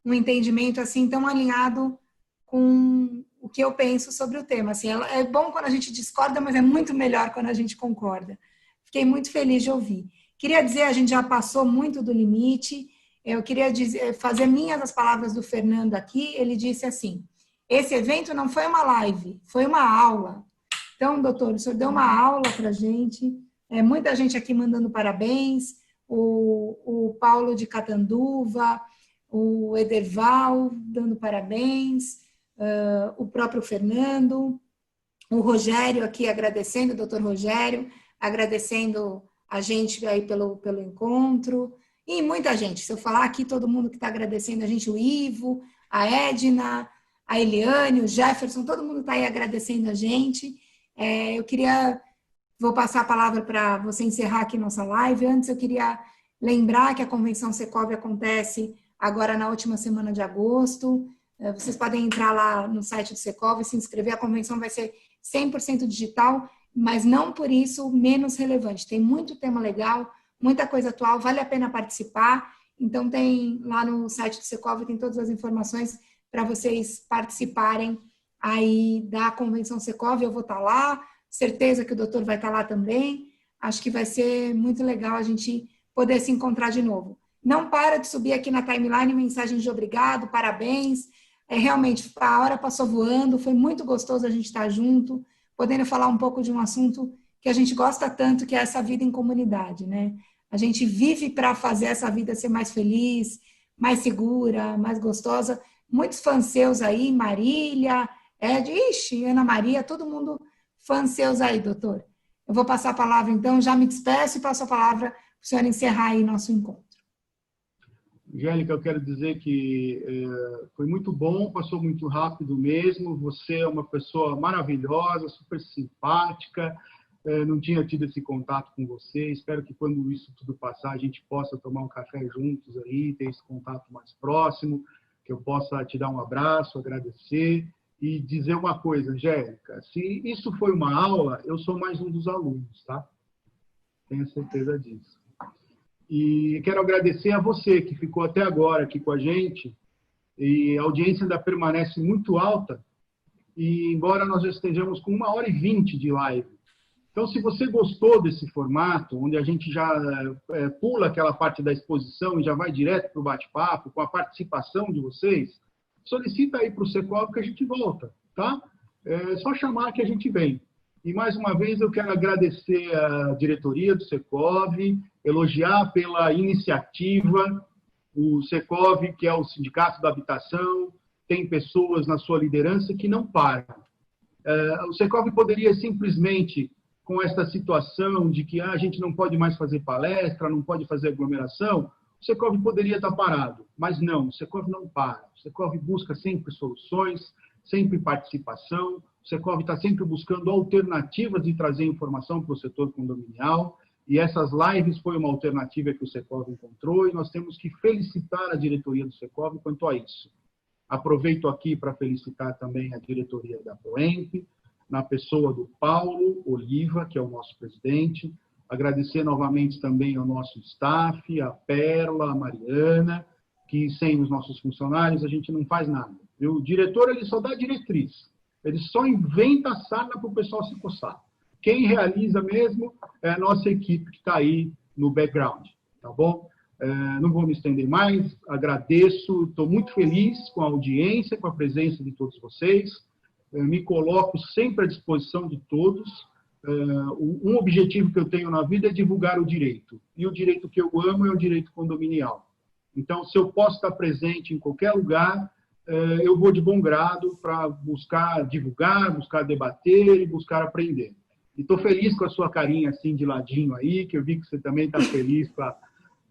um entendimento assim tão alinhado com o que eu penso sobre o tema. Assim, é bom quando a gente discorda, mas é muito melhor quando a gente concorda. Fiquei muito feliz de ouvir. Queria dizer, a gente já passou muito do limite. Eu queria fazer minhas as palavras do Fernando aqui. Ele disse assim: esse evento não foi uma live, foi uma aula. Então, doutor, o senhor deu uma aula para a gente. Muita gente aqui mandando parabéns. O Paulo de Catanduva, o Ederval dando parabéns, o próprio Fernando, o Rogério aqui agradecendo, o doutor Rogério, agradecendo a gente aí pelo encontro, e muita gente. Se eu falar aqui, todo mundo que está agradecendo a gente, o Ivo, a Edna, a Eliane, o Jefferson, todo mundo está aí agradecendo a gente. Vou passar a palavra para você encerrar aqui nossa live. Antes, eu queria lembrar que a Convenção Secov acontece agora na última semana de agosto. Vocês podem entrar lá no site do Secov e se inscrever. A convenção vai ser 100% digital, mas não por isso menos relevante. Tem muito tema legal, muita coisa atual, vale a pena participar. Então, tem lá no site do Secov, tem todas as informações para vocês participarem aí da Convenção Secov. Eu vou estar lá, certeza que o doutor vai estar lá também. Acho que vai ser muito legal a gente poder se encontrar de novo. Não para de subir aqui na timeline mensagens de obrigado, parabéns. Realmente, a hora passou voando, foi muito gostoso a gente estar junto, podendo falar um pouco de um assunto que a gente gosta tanto, que é essa vida em comunidade, né? A gente vive para fazer essa vida ser mais feliz, mais segura, mais gostosa. Muitos fãs seus aí, Marília, Ana Maria, todo mundo fãs seus aí, doutor. Eu vou passar a palavra, então, já me despeço e passo a palavra para o senhor encerrar aí nosso encontro. Angélica, eu quero dizer que foi muito bom, passou muito rápido mesmo. Você é uma pessoa maravilhosa, super simpática. Não tinha tido esse contato com você. Espero que quando isso tudo passar, a gente possa tomar um café juntos aí, ter esse contato mais próximo, que eu possa te dar um abraço, agradecer e dizer uma coisa, Angélica. Se isso foi uma aula, eu sou mais um dos alunos, tá? Tenho certeza disso. E quero agradecer a você que ficou até agora aqui com a gente. E a audiência ainda permanece muito alta. E embora nós já estejamos com 1h20 de live. Então, se você gostou desse formato, onde a gente já pula aquela parte da exposição e já vai direto para o bate-papo, com a participação de vocês, solicita aí para o Secov que a gente volta, tá? É só chamar que a gente vem. E, mais uma vez, eu quero agradecer a diretoria do Secov, elogiar pela iniciativa. O Secov, que é o Sindicato da Habitação, tem pessoas na sua liderança que não param. O Secov poderia simplesmente, com essa situação de que a gente não pode mais fazer palestra, não pode fazer aglomeração, o Secov poderia estar parado. Mas não, o Secov não para. O Secov busca sempre soluções, sempre participação. O Secov está sempre buscando alternativas de trazer informação para o setor condominial. E essas lives foi uma alternativa que o Secov encontrou e nós temos que felicitar a diretoria do Secov quanto a isso. Aproveito aqui para felicitar também a diretoria da Proemp, na pessoa do Paulo Oliva, que é o nosso presidente. Agradecer novamente também ao nosso staff, a Perla, a Mariana, que sem os nossos funcionários a gente não faz nada. O diretor ele só dá diretriz, ele só inventa a sarna para o pessoal se coçar. Quem realiza mesmo é a nossa equipe que está aí no background, tá bom? Não vou me estender mais, agradeço, estou muito feliz com a audiência, com a presença de todos vocês. Me coloco sempre à disposição de todos. um objetivo que eu tenho na vida é divulgar o direito. E o direito que eu amo é o direito condominial. Então, se eu posso estar presente em qualquer lugar, eu vou de bom grado para buscar divulgar, buscar debater e buscar aprender. E estou feliz com a sua carinha assim de ladinho aí, que eu vi que você também está feliz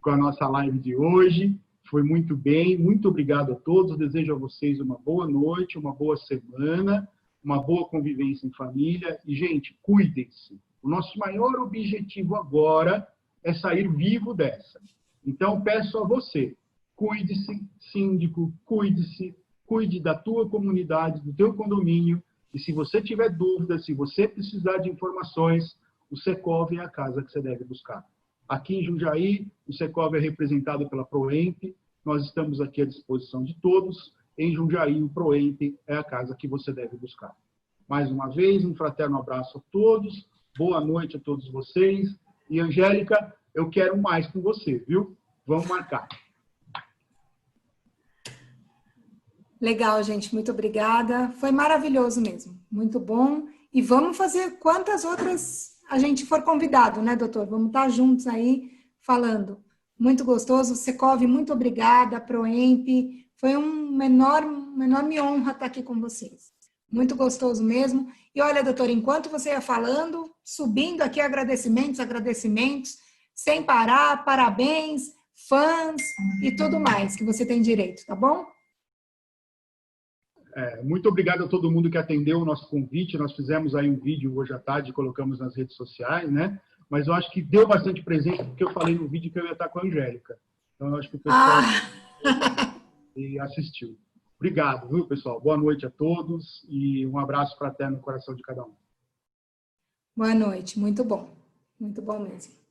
com a nossa live de hoje. Foi muito bem, muito obrigado a todos. Desejo a vocês uma boa noite, uma boa semana, uma boa convivência em família. E, gente, cuidem-se. O nosso maior objetivo agora é sair vivo dessa. Então, peço a você, cuide-se, síndico, cuide-se, cuide da tua comunidade, do teu condomínio. E se você tiver dúvidas, se você precisar de informações, o Secov é a casa que você deve buscar. Aqui em Jundiaí, o Secov é representado pela Proemp. Nós estamos aqui à disposição de todos. Em Jundiaí, o Proemp é a casa que você deve buscar. Mais uma vez, um fraterno abraço a todos. Boa noite a todos vocês. E, Angélica, eu quero mais com você, viu? Vamos marcar. Legal, gente. Muito obrigada. Foi maravilhoso mesmo. Muito bom. E vamos fazer quantas outras a gente for convidado, né, doutor? Vamos estar juntos aí falando. Muito gostoso. Secov, muito obrigada. Proemp. Foi uma enorme honra estar aqui com vocês. Muito gostoso mesmo. E olha, doutor, enquanto você ia falando, subindo aqui agradecimentos, sem parar, parabéns, fãs e tudo mais que você tem direito, tá bom? Muito obrigado a todo mundo que atendeu o nosso convite. Nós fizemos aí um vídeo hoje à tarde, colocamos nas redes sociais, né? Mas eu acho que deu bastante presente, porque eu falei no vídeo que eu ia estar com a Angélica. Então, eu acho que o pessoal assistiu. Obrigado, viu, pessoal? Boa noite a todos e um abraço fraterno no coração de cada um. Boa noite. Muito bom. Muito bom mesmo.